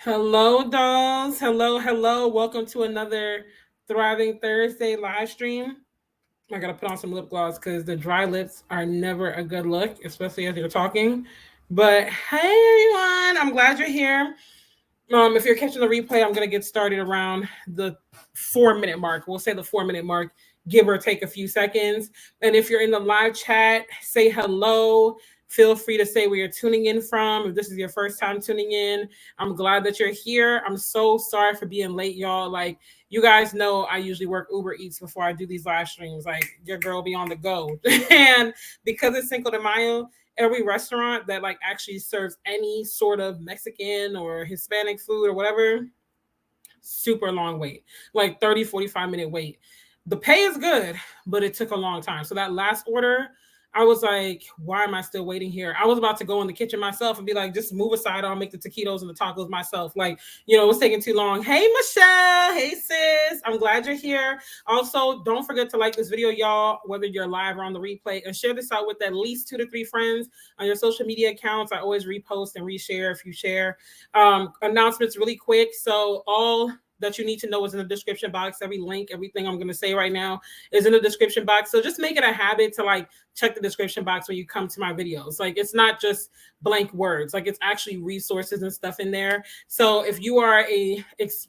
Hello, dolls. Hello. Welcome to another Thriving Thursday live stream. I gotta put on some lip gloss because the dry lips are never a good look, especially as you're talking. But hey, everyone, I'm glad you're here. If you're catching the replay, I'm gonna get started around the 4 minute mark. We'll say the 4 minute mark, give or take a few seconds. And if you're in the live chat, say hello. Feel free to say where you're tuning in from. If this is your first time tuning in, I'm glad that you're here. I'm so sorry for being late, y'all. Like, you guys know I usually work Uber Eats before I do these live streams. Like, your girl be on the go. And because it's Cinco de Mayo, every restaurant that like actually serves any sort of Mexican or Hispanic food or whatever, super long wait, like 30-45 minute wait. The pay is good, but it took a long time. So that last order, I was like, why am I still waiting here? I was about to go in the kitchen myself and be like, just move aside. I'll make the taquitos and the tacos myself. Like, it was taking too long. Hey, Michelle. Hey, sis. I'm glad you're here. Also, don't forget to like this video, y'all, whether you're live or on the replay, and share this out with at least 2 to 3 friends on your social media accounts. I always repost and reshare if you share. Announcements really quick. So all that you need to know is in the description box. Every link, everything I'm going to say right now is in the description box. So just make it a habit to like check the description box when you come to my videos. Like, it's not just blank words, like it's actually resources and stuff in there. So if you are a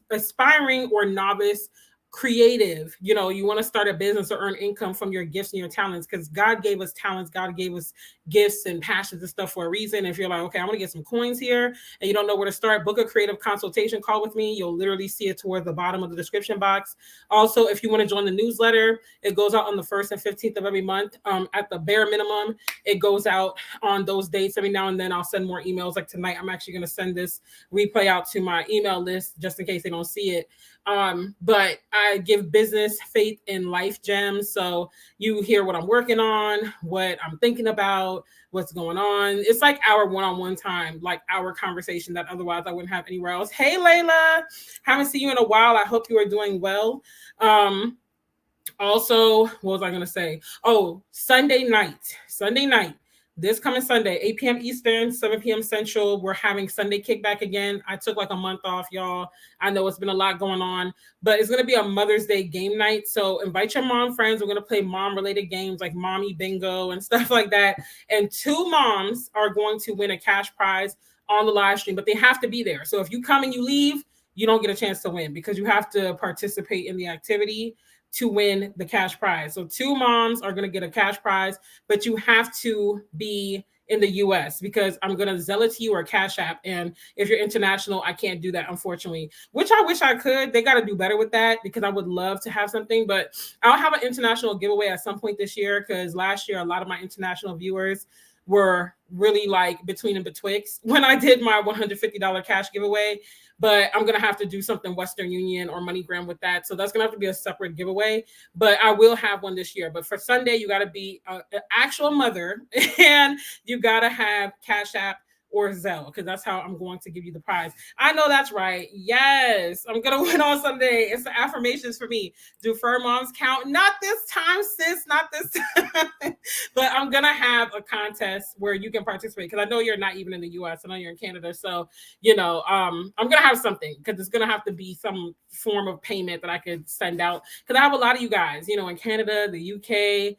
aspiring or novice creative, you want to start a business or earn income from your gifts and your talents, because God gave us talents, God gave us gifts and passions and stuff for a reason. If you're like, okay, I want to get some coins here, and you don't know where to start, book a creative consultation call with me. You'll literally see it towards the bottom of the description box. Also, if you want to join the newsletter, it goes out on the 1st and 15th of every month. At the bare minimum, it goes out on those dates. Every now and then I'll send more emails. Like tonight, I'm actually going to send this replay out to my email list just in case they don't see it. But I give business, faith, and life gems. So you hear what I'm working on, what I'm thinking about, what's going on. It's like our one-on-one time, like our conversation that otherwise I wouldn't have anywhere else. Hey, Layla, haven't seen you in a while. I hope you are doing well. Also, what was I going to say? Oh, Sunday night. This coming Sunday, 8 p.m. Eastern, 7 p.m. Central, we're having Sunday kickback again. I took like a month off, y'all. I know it's been a lot going on, but it's going to be a Mother's Day game night. So invite your mom friends. We're going to play mom-related games like mommy bingo and stuff like that. And 2 moms are going to win a cash prize on the live stream, but they have to be there. So if you come and you leave, you don't get a chance to win because you have to participate in the activity to win the cash prize. So 2 moms are going to get a cash prize, but you have to be in the US because I'm going to Zelle it to you or Cash App. And if you're international, I can't do that, unfortunately, which I wish I could. They got to do better with that because I would love to have something, but I'll have an international giveaway at some point this year because last year, a lot of my international viewers were really like between and betwixt when I did my $150 cash giveaway. But I'm going to have to do something Western Union or MoneyGram with that. So that's going to have to be a separate giveaway, but I will have one this year. But for Sunday, you got to be an actual mother and you got to have Cash App or Zelle because that's how I'm going to give you the prize. I know that's right. Yes, I'm going to win on Sunday. It's the affirmations for me. Do fur moms count? Not this time, sis. Not this time. But I'm going to have a contest where you can participate because I know you're not even in the US. I know you're in Canada. So, I'm going to have something because it's going to have to be some form of payment that I could send out because I have a lot of you guys, in Canada, the UK,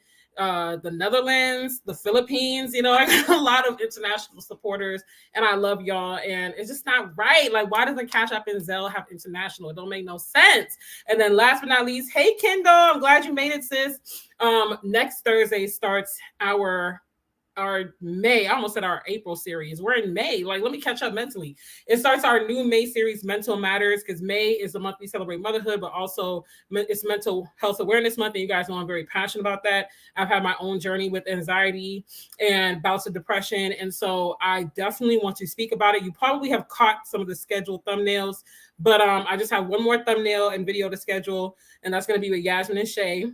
the Netherlands, the Philippines, I got a lot of international supporters and I love y'all. And it's just not right. Like, why doesn't Cash App and Zelle have international? It don't make no sense. And then last but not least, hey, Kendall, I'm glad you made it, sis. Next Thursday starts our May, I almost said our April series. We're in May. Like, let me catch up mentally. It starts our new May series, Mental Matters, because May is the month we celebrate motherhood, but also it's Mental Health Awareness Month. And you guys know I'm very passionate about that. I've had my own journey with anxiety and bouts of depression. And so I definitely want to speak about it. You probably have caught some of the scheduled thumbnails, but I just have one more thumbnail and video to schedule, and that's going to be with Yasmin and Shay.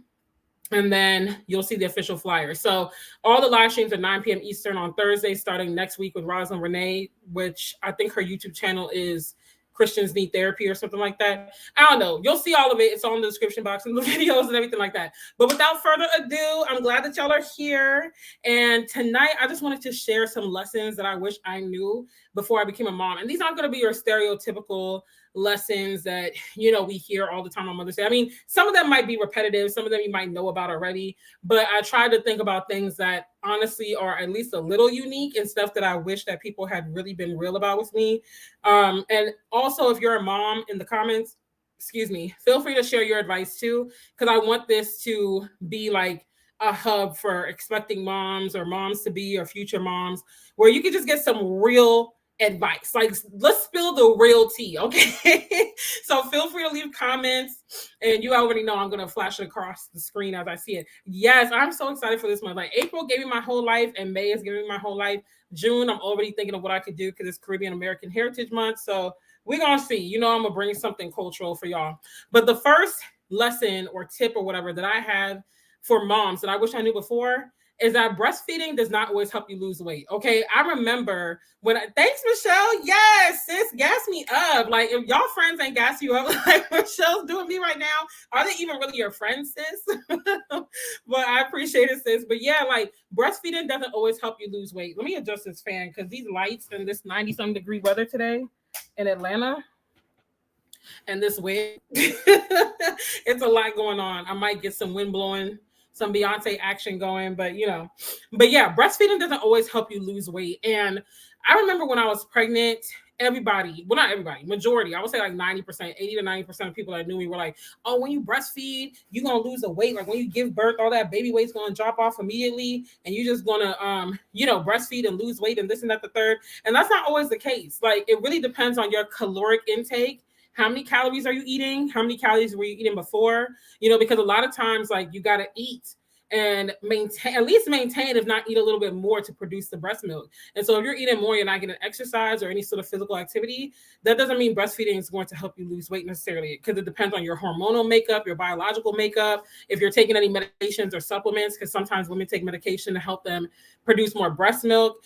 And then you'll see the official flyer. So all the live streams are 9 p.m. Eastern on Thursday, starting next week with Rosalind Renee, which I think her YouTube channel is Christians Need Therapy or something like that. I don't know. You'll see all of it. It's all in the description box and the videos and everything like that. But without further ado, I'm glad that y'all are here. And tonight, I just wanted to share some lessons that I wish I knew before I became a mom. And these aren't going to be your stereotypical lessons that, you know, we hear all the time on Mother's Day. I mean, some of them might be repetitive, some of them you might know about already, but I try to think about things that honestly are at least a little unique and stuff that I wish that people had really been real about with me. And also, if you're a mom, in the comments, excuse me, feel free to share your advice too, because I want this to be like a hub for expecting moms or moms to be or future moms, where you can just get some real advice. Like, let's spill the real tea, okay? So feel free to leave comments, and you already know I'm going to flash it across the screen as I see it. Yes, I'm so excited for this month. Like, April gave me my whole life, and May is giving me my whole life. June, I'm already thinking of what I could do because it's Caribbean American Heritage Month. So we're going to see. You know, I'm going to bring something cultural for y'all. But the first lesson or tip or whatever that I have for moms that I wish I knew before is that breastfeeding does not always help you lose weight. Okay. I remember thanks, Michelle. Yes, sis, gas me up. Like, if y'all friends ain't gas you up like Michelle's doing me right now, are they even really your friends, sis? But I appreciate it, sis. But yeah, like, breastfeeding doesn't always help you lose weight. Let me adjust this fan because these lights in this 90-some degree weather today in Atlanta and this wind, it's a lot going on. I might get some wind blowing, some Beyonce action going, but yeah, breastfeeding doesn't always help you lose weight. And I remember when I was pregnant, everybody, well, not everybody, majority, I would say like 90%, 80 to 90% of people that knew me were like, oh, when you breastfeed, you're going to lose the weight. Like, when you give birth, all that baby weight's going to drop off immediately. And you're just going to, breastfeed and lose weight and this and that, the third. And that's not always the case. Like, it really depends on your caloric intake. How many calories are you eating? How many calories were you eating before? Because a lot of times, like, you got to eat and maintain, if not eat a little bit more to produce the breast milk. And so if you're eating more, you're not getting exercise or any sort of physical activity. That doesn't mean breastfeeding is going to help you lose weight necessarily, because it depends on your hormonal makeup, your biological makeup, if you're taking any medications or supplements, because sometimes women take medication to help them produce more breast milk.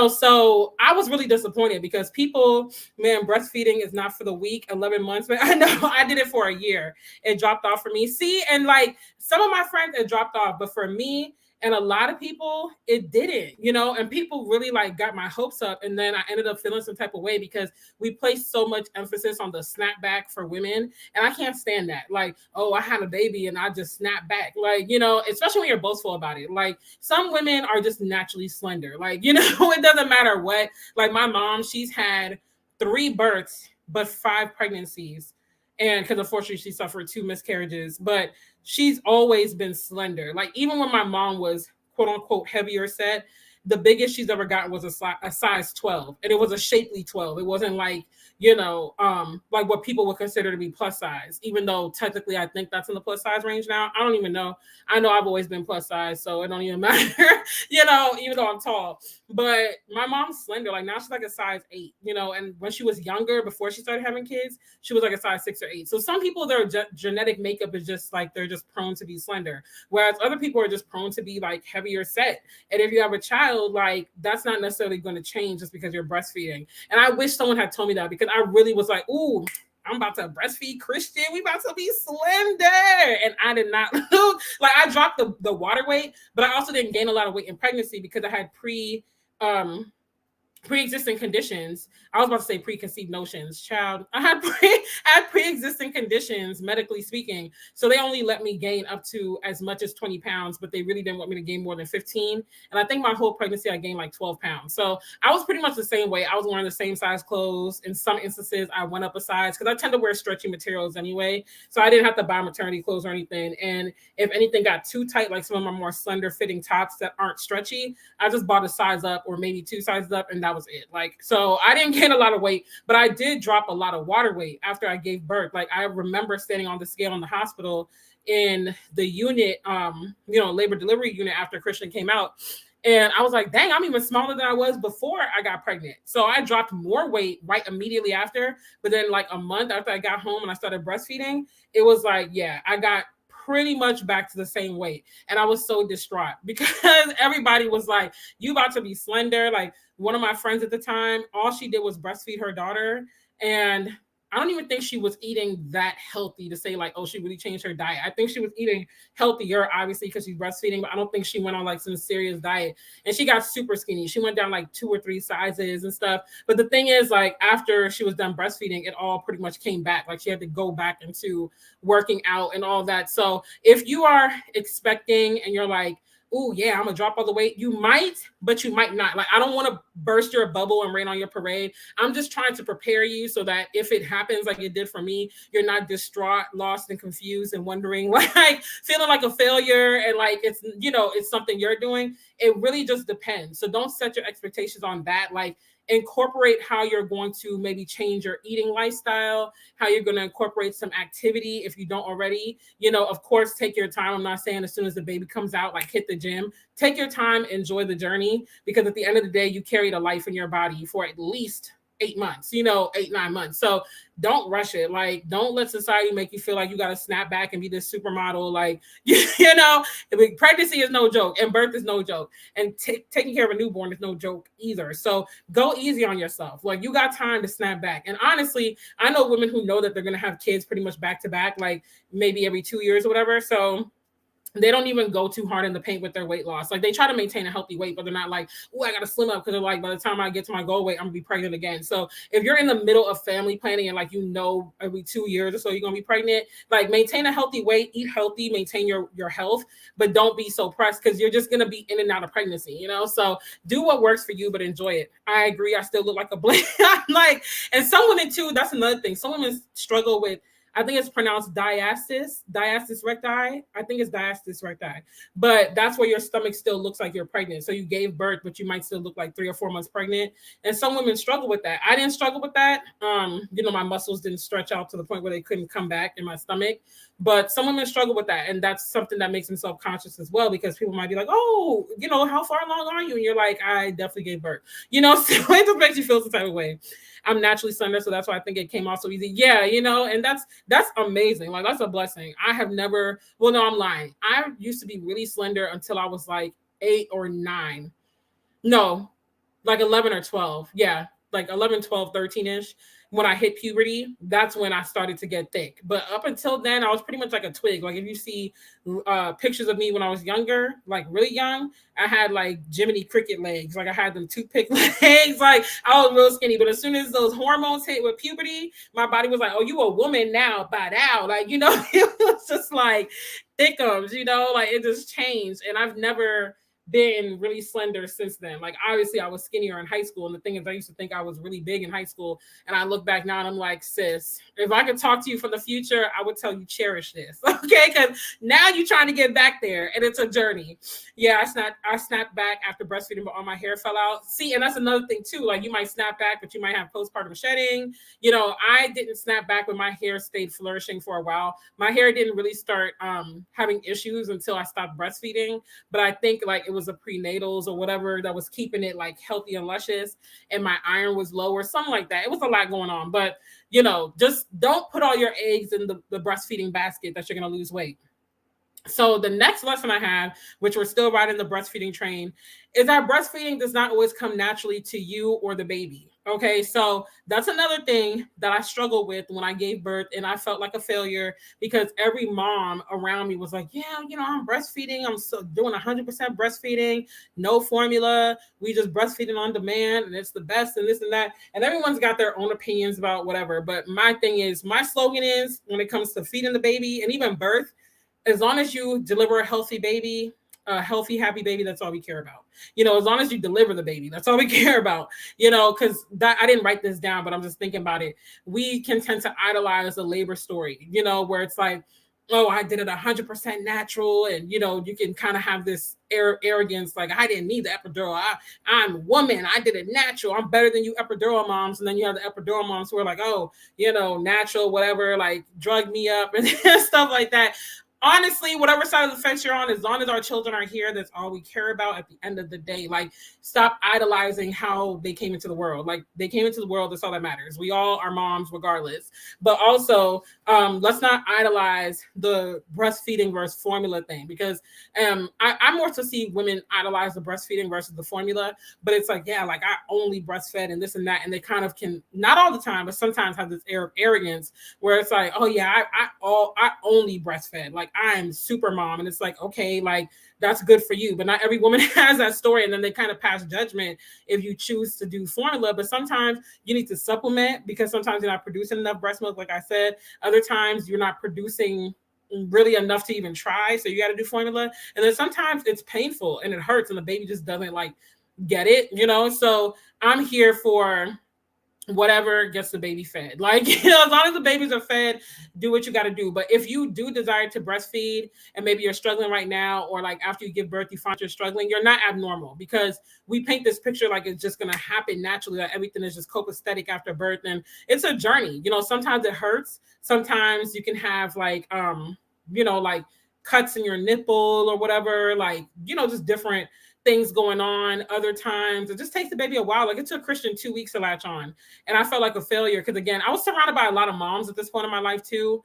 So I was really disappointed because people, man, breastfeeding is not for the weak. 11 months, but I know I did it for a year. It dropped off for me. See, and like, some of my friends, it dropped off, but for me and a lot of people, it didn't, and people really like got my hopes up. And then I ended up feeling some type of way because we placed so much emphasis on the snapback for women. And I can't stand that. Like, oh, I had a baby and I just snap back. Like, especially when you're boastful about it. Like, some women are just naturally slender. Like, it doesn't matter what. Like, my mom, she's had 3 births, but 5 pregnancies. And because unfortunately she suffered 2 miscarriages, but she's always been slender. Like, even when my mom was quote unquote heavier set, the biggest she's ever gotten was a size 12. And it was a shapely 12. It wasn't like, like what people would consider to be plus size, even though technically I think that's in the plus size range now. I don't even know. I know I've always been plus size, so it don't even matter, even though I'm tall. But my mom's slender. Like, now she's like a size 8, and when she was younger, before she started having kids, she was like a size 6 or 8. So some people, their genetic makeup is just like, they're just prone to be slender, whereas other people are just prone to be like heavier set. And if you have a child, like, that's not necessarily going to change just because you're breastfeeding. And I wish someone had told me that, because I really was like, ooh, I'm about to breastfeed Christian. We about to be slender. And I did not lose. Like, I dropped the water weight, but I also didn't gain a lot of weight in pregnancy because I had pre-existing conditions. I was about to say preconceived notions, child. I had pre-existing conditions, medically speaking. So they only let me gain up to as much as 20 pounds, but they really didn't want me to gain more than 15. And I think my whole pregnancy, I gained like 12 pounds. So I was pretty much the same way. I was wearing the same size clothes. In some instances, I went up a size because I tend to wear stretchy materials anyway. So I didn't have to buy maternity clothes or anything. And if anything got too tight, like some of my more slender fitting tops that aren't stretchy, I just bought a size up or maybe 2 sizes up, and that was it. Like, so I didn't gain a lot of weight, but I did drop a lot of water weight after I gave birth. Like, I remember standing on the scale in the hospital in the unit, labor delivery unit after Christian came out. And I was like, dang, I'm even smaller than I was before I got pregnant. So I dropped more weight right immediately after. But then like a month after I got home and I started breastfeeding, it was like, yeah, I got pretty much back to the same weight. And I was so distraught because everybody was like, you about to be slender. Like, one of my friends at the time, all she did was breastfeed her daughter. And I don't even think she was eating that healthy to say like, oh, she really changed her diet. I think she was eating healthier, obviously, because she's breastfeeding, but I don't think she went on like some serious diet. And she got super skinny. She went down like 2 or 3 sizes and stuff. But the thing is, like, after she was done breastfeeding, it all pretty much came back. Like, she had to go back into working out and all that. So if you are expecting and you're like, oh yeah, I'm gonna drop all the weight, you might, but you might not. Like, I don't want to burst your bubble and rain on your parade. I'm just trying to prepare you so that if it happens like it did for me, you're not distraught, lost, and confused and wondering, like, feeling like a failure and like it's, it's something you're doing. It really just depends. So don't set your expectations on that. Like, incorporate how you're going to maybe change your eating lifestyle, how you're going to incorporate some activity if you don't already. Of course, take your time. I'm not saying as soon as the baby comes out, like, hit the gym. Take your time, enjoy the journey, because at the end of the day, you carried a life in your body for at least 8 months, 8-9 months. So don't rush it. Like, don't let society make you feel like you got to snap back and be this supermodel. Like, pregnancy is no joke and birth is no joke. And taking care of a newborn is no joke either. So go easy on yourself. Like, you got time to snap back. And honestly, I know women who know that they're going to have kids pretty much back to back, like maybe every 2 years or whatever. So they don't even go too hard in the paint with their weight loss. Like, they try to maintain a healthy weight, but they're not like, oh, I got to slim up, because they're like, by the time I get to my goal weight, I'm gonna be pregnant again. So if you're in the middle of family planning and like, every 2 years or so you're gonna be pregnant, like, maintain a healthy weight, eat healthy, maintain your health, but don't be so pressed, because you're just gonna be in and out of pregnancy, So do what works for you, but enjoy it. I agree. I still look like a blank. Like, and some women too, that's another thing. Some women struggle with, I think it's pronounced diastasis recti. I think it's diastasis recti. But that's where your stomach still looks like you're pregnant. So you gave birth, but you might still look like 3 or 4 months pregnant. And some women struggle with that. I didn't struggle with that. My muscles didn't stretch out to the point where they couldn't come back in my stomach. But some women struggle with that. And that's something that makes them self-conscious as well, because people might be like, oh, how far along are you? And you're like, I definitely gave birth. So it just makes you feel some type of way. I'm naturally slender, so that's why I think it came off so easy. Yeah, and that's amazing. Like, that's a blessing. I have never, well, no, I'm lying. I used to be really slender until I was like 8 or 9. No, like 11 or 12. Yeah, like 11, 12, 13-ish. When I hit puberty, that's when I started to get thick. But up until then, I was pretty much like a twig. Like, if you see pictures of me when I was younger, like really young, I had like Jiminy Cricket legs. Like, I had them toothpick legs. Like, I was real skinny. But as soon as those hormones hit with puberty, my body was like, oh, you a woman now, by now. Like, it was just like thickums, like it just changed. And I've never been really slender since then. Like, obviously I was skinnier in high school, and the thing is, I used to think I was really big in high school, and I look back now and I'm like, sis, if I could talk to you from the future, I would tell you cherish this. Okay, because now you're trying to get back there, and it's a journey. Yeah, I snapped back after breastfeeding, but all my hair fell out. See, and that's another thing too. Like, you might snap back, but you might have postpartum shedding. I didn't snap back when my hair stayed flourishing for a while. My hair didn't really start having issues until I stopped breastfeeding, but I think like it was the prenatals or whatever that was keeping it like healthy and luscious, and my iron was low or something like that. It was a lot going on, but just don't put all your eggs in the breastfeeding basket that you're going to lose weight. So the next lesson I have, which we're still riding the breastfeeding train, is that breastfeeding does not always come naturally to you or the baby. Okay, so that's another thing that I struggled with when I gave birth, and I felt like a failure because every mom around me was like, yeah, I'm breastfeeding. I'm so doing 100% breastfeeding, no formula. We just breastfeeding on demand, and it's the best, and this and that. And everyone's got their own opinions about whatever. But my slogan is, when it comes to feeding the baby and even birth, as long as you deliver a healthy baby, a healthy, happy baby, that's all we care about. As long as you deliver the baby, that's all we care about, because that, I didn't write this down, but I'm just thinking about it. We can tend to idolize the labor story, where it's like, oh, I did it 100% natural. And, you can kind of have this arrogance, like, I didn't need the epidural. I'm a woman. I did it natural. I'm better than you epidural moms. And then you have the epidural moms who are like, oh, natural, whatever, like drug me up and stuff like that. honestly, whatever side of the fence you're on, as long as our children are here, that's all we care about at the end of the day. Like, stop idolizing how they came into the world. Like, they came into the world, that's all that matters. We all are moms regardless. But also, let's not idolize the breastfeeding versus formula thing, because I more to see women idolize the breastfeeding versus the formula. But it's like, yeah, like I only breastfed and this and that. And they kind of can, not all the time, but sometimes have this air of arrogance where it's like, oh yeah, I only breastfed. Like, I'm super mom. And it's like, okay, like that's good for you. But not every woman has that story. And then they kind of pass judgment if you choose to do formula. But sometimes you need to supplement, because sometimes you're not producing enough breast milk, like I said. Other times you're not producing really enough to even try. So you got to do formula. And then sometimes it's painful and it hurts and the baby just doesn't like get it, you know? So I'm here for whatever gets the baby fed. Like, you know, as long as the babies are fed, do what you got to do. But if you do desire to breastfeed and maybe you're struggling right now, or like after you give birth, you find you're struggling, you're not abnormal, because we paint this picture like it's just going to happen naturally, that everything is just copacetic after birth. And it's a journey. You know, sometimes it hurts. Sometimes you can have like, you know, like cuts in your nipple or whatever, like, you know, just different things going on. Other times it just takes the baby a while. Like, it took Christian 2 weeks to latch on, and I felt like a failure because, again, I was surrounded by a lot of moms at this point in my life too,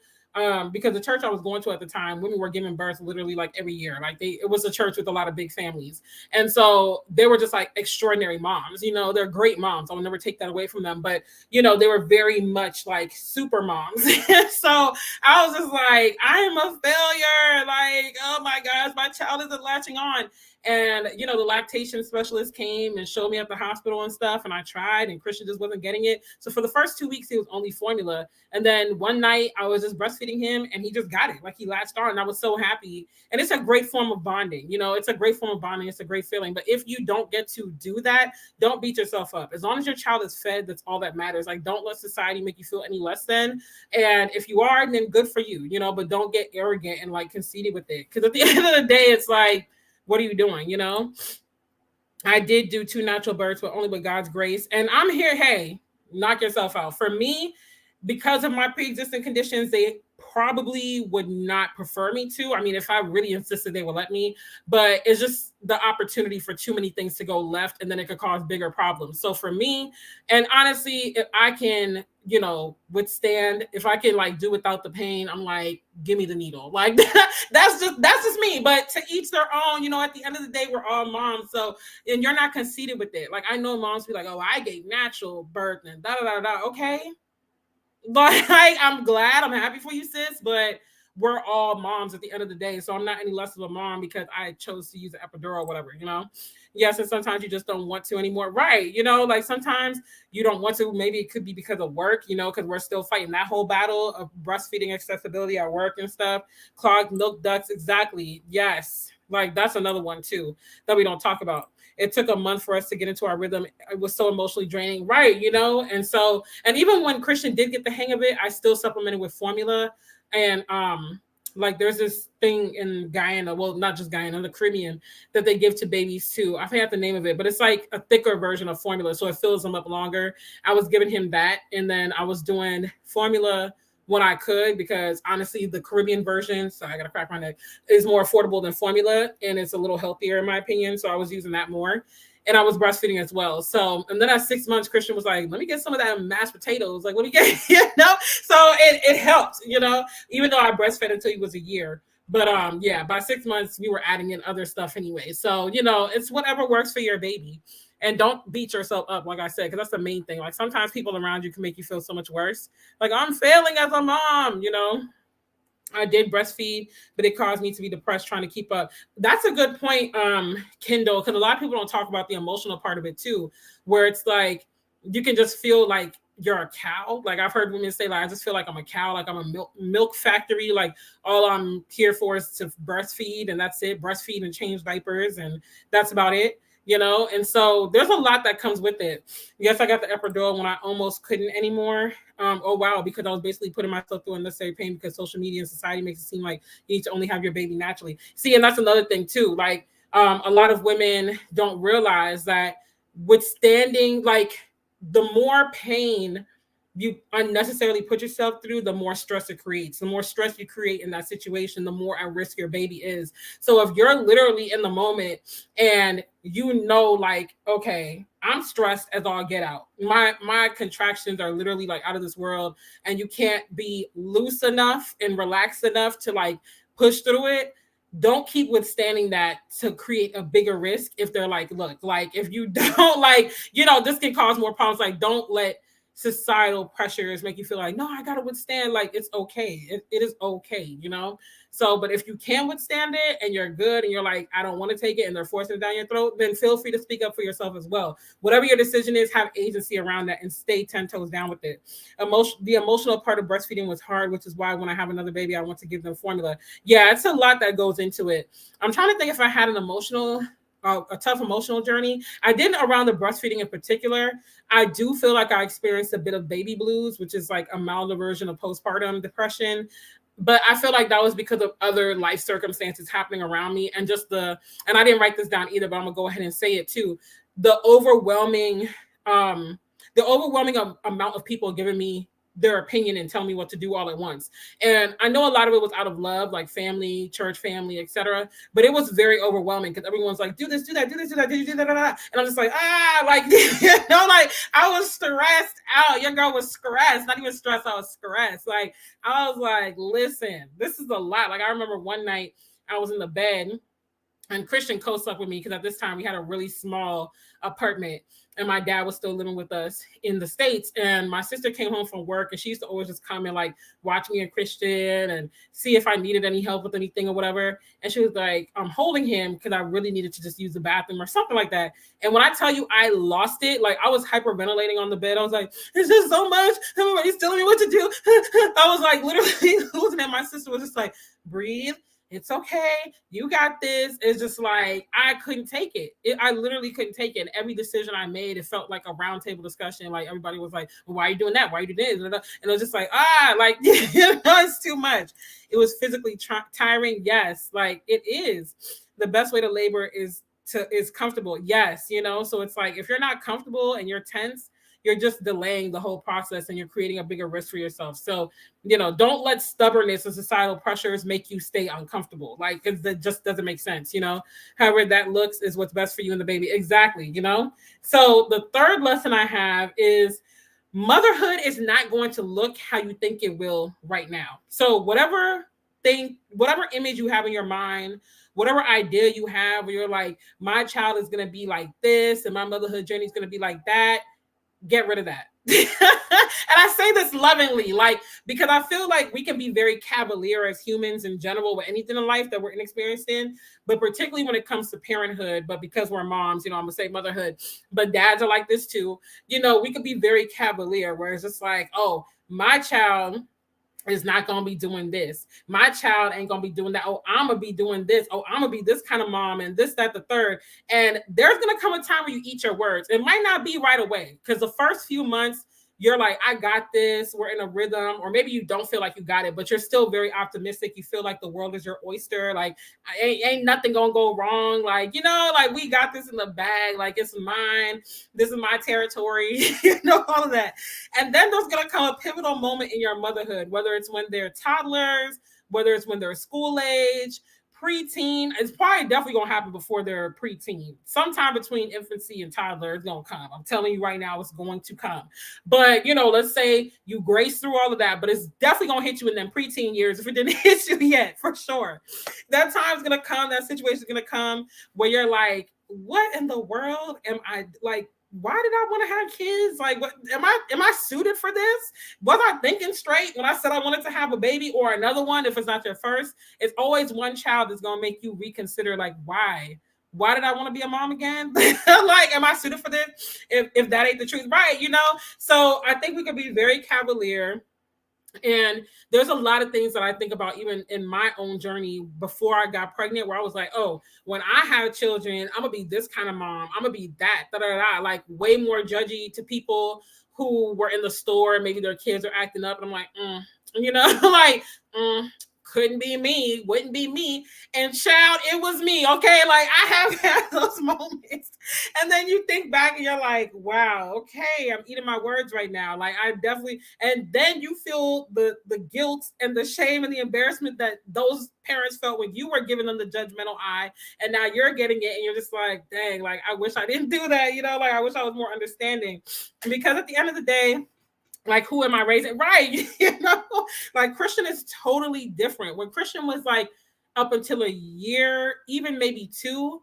because the church I was going to at the time, women were giving birth literally like every year. Like, it was a church with a lot of big families, and so they were just like extraordinary moms. You know, they're great moms. I will never take that away from them, but you know, they were very much like super moms. So I was just like, I am a failure. Like, oh my gosh, my child isn't latching on. And, you know, the lactation specialist came and showed me at the hospital and stuff. And I tried, and Christian just wasn't getting it. So for the first 2 weeks, he was only formula. And then one night I was just breastfeeding him and he just got it. Like, he latched on, and I was so happy. And it's a great form of bonding. You know, it's a great form of bonding. It's a great feeling. But if you don't get to do that, don't beat yourself up. As long as your child is fed, that's all that matters. Like, don't let society make you feel any less than. And if you are, then good for you, you know, but don't get arrogant and like conceited with it. Because at the end of the day, it's like, what are you doing? You know, I did do 2 natural births, but only with God's grace. And I'm here, hey, knock yourself out. For me, because of my pre-existing conditions, they probably would not prefer me to. I mean, if I really insisted, they would let me, but it's just the opportunity for too many things to go left, and then it could cause bigger problems. So for me, and honestly, if I can, you know, withstand, if I can like do without the pain, I'm like, give me the needle. Like, that's just me. But to each their own. You know, at the end of the day, we're all moms. So, and you're not conceited with it. Like, I know moms be like, oh, I gave natural birth and da da da da. Okay, like, I'm glad, I'm happy for you, sis, but we're all moms at the end of the day. So I'm not any less of a mom because I chose to use an epidural or whatever, you know? Yes, and sometimes you just don't want to anymore. Right. You know, like sometimes you don't want to. Maybe it could be because of work, you know, because we're still fighting that whole battle of breastfeeding accessibility at work and stuff. Clogged milk ducts. Exactly. Yes. Like, that's another one too that we don't talk about. It took a month for us to get into our rhythm. It was so emotionally draining, right? You know, and so, and even when Christian did get the hang of it, I still supplemented with formula. And like, there's this thing in Guyana, well, not just Guyana, the Caribbean, that they give to babies too. I forget the name of it, but it's like a thicker version of formula, so it fills them up longer. I was giving him that, and then I was doing formula when I could, because honestly, the Caribbean version, so I gotta crack my neck, is more affordable than formula, and it's a little healthier in my opinion. So I was using that more. And I was breastfeeding as well. So, and then at 6 months, Christian was like, let me get some of that mashed potatoes. Like, let me get, you know? So it helped, you know, even though I breastfed until he was a year. But yeah, by 6 months, we were adding in other stuff anyway. So, you know, it's whatever works for your baby. And don't beat yourself up, like I said, because that's the main thing. Like, sometimes people around you can make you feel so much worse. Like, I'm failing as a mom, you know? I did breastfeed, but it caused me to be depressed trying to keep up. That's a good point, Kendall, because a lot of people don't talk about the emotional part of it too, where it's like you can just feel like you're a cow. Like, I've heard women say, like, I just feel like I'm a cow, like I'm a milk factory. Like, all I'm here for is to breastfeed, and that's it. Breastfeed and change diapers, and that's about it. You know, and so there's a lot that comes with it. Yes, I got the epidural when I almost couldn't anymore. Oh wow, because I was basically putting myself through unnecessary pain because social media and society makes it seem like you need to only have your baby naturally. See, and that's another thing too. Like, a lot of women don't realize that withstanding, like, the more pain you unnecessarily put yourself through, the more stress it creates. The more stress you create in that situation, the more at risk your baby is. So if you're literally in the moment and you know, like, okay, I'm stressed as all get out. My contractions are literally like out of this world, and you can't be loose enough and relaxed enough to like push through it. Don't keep withstanding that to create a bigger risk. If they're like, look, like if you don't like, this can cause more problems. Like, don't let societal pressures make you feel like, no, I gotta withstand. Like, it's okay. It is okay. So, but if you can withstand it and you're good and you're like, I don't want to take it, and they're forcing it down your throat, then feel free to speak up for yourself as well. Whatever your decision is, have agency around that and stay 10 toes down with it. The emotional part of breastfeeding was hard, which is why when I have another baby, I want to give them formula. Yeah, it's a lot that goes into it. I'm trying to think if I had a tough emotional journey. I didn't around the breastfeeding in particular. I do feel like I experienced a bit of baby blues, which is like a milder version of postpartum depression. But I feel like that was because of other life circumstances happening around me, and and I didn't write this down either, but I'm gonna go ahead and say it too. The overwhelming, amount of people giving me their opinion and tell me what to do all at once. And I know a lot of it was out of love, like family, church family, etc. But it was very overwhelming because everyone's like, do this, do that, do this, do that, do that, and I'm just like, like, like I was stressed out. Your girl was stressed, not even stressed. I was stressed. Like, I was like, listen, this is a lot. Like, I remember one night I was in the bed and Christian co-slept with me because at this time we had a really small apartment, and my dad was still living with us in the States. And my sister came home from work, and she used to always just come and like watch me and Christian and see if I needed any help with anything or whatever. And she was like, I'm holding him because I really needed to just use the bathroom or something like that. And when I tell you I lost it, like I was hyperventilating on the bed. I was like, it's just so much. Everybody's telling me what to do. I was like literally losing it. My sister was just like, breathe. It's okay. You got this. It's just like, I couldn't take it. I literally couldn't take it. And every decision I made, it felt like a roundtable discussion. Like everybody was like, well, why are you doing that? Why are you doing this? And it was just like, like, it's too much. It was physically tiring. Yes. Like it is. The best way to labor is comfortable. Yes. So it's like, if you're not comfortable and you're tense, you're just delaying the whole process and you're creating a bigger risk for yourself. So, don't let stubbornness and societal pressures make you stay uncomfortable. Like, because that just doesn't make sense. However that looks is what's best for you and the baby. Exactly. So the third lesson I have is motherhood is not going to look how you think it will right now. So whatever image you have in your mind, whatever idea you have, where you're like, my child is going to be like this and my motherhood journey is going to be like that, get rid of that. And I say this lovingly, like, because I feel like we can be very cavalier as humans in general with anything in life that we're inexperienced in, but particularly when it comes to parenthood. But because we're moms, I'm gonna say motherhood, but dads are like this too. We could be very cavalier, where it's just like, oh, my child is not going to be doing this. My child ain't going to be doing that. Oh, I'm going to be doing this. Oh, I'm going to be this kind of mom and this, that, the third. And there's going to come a time where you eat your words. It might not be right away, because the first few months, you're like, I got this. We're in a rhythm. Or maybe you don't feel like you got it, but you're still very optimistic. You feel like the world is your oyster. Like, ain't nothing going to go wrong. Like, like we got this in the bag. Like, it's mine. This is my territory. All of that. And then there's going to come a pivotal moment in your motherhood, whether it's when they're toddlers, whether it's when they're school age, preteen. It's probably definitely gonna happen before they're preteen. Sometime between infancy and toddler is gonna come. I'm telling you right now, it's going to come. But let's say you grace through all of that, but it's definitely gonna hit you in them preteen years if it didn't hit you yet, for sure. That time's gonna come. That situation's gonna come where you're like, what in the world am I like? Why did I want to have kids? Like, what am I suited for this? Was I thinking straight when I said I wanted to have a baby or another one? If it's not your first, it's always one child that's going to make you reconsider, like, why did I want to be a mom again? Like, am I suited for this? If that ain't the truth, right? So I think we could be very cavalier. And there's a lot of things that I think about even in my own journey before I got pregnant, where I was like, oh, when I have children, I'm gonna be this kind of mom. I'm gonna be that, like way more judgy to people who were in the store. Maybe their kids are acting up. And I'm like, like, couldn't be me, wouldn't be me. And child, it was me. Okay. Like I have had those moments. And then you think back and you're like, wow, okay, I'm eating my words right now. Like I definitely, and then you feel the guilt and the shame and the embarrassment that those parents felt when you were giving them the judgmental eye, and now you're getting it and you're just like, dang, like I wish I didn't do that, you know, like I wish I was more understanding. Because at the end of the day, like who am I raising? Right. You know, like Christian is totally different. When Christian was like up until a year, even maybe two,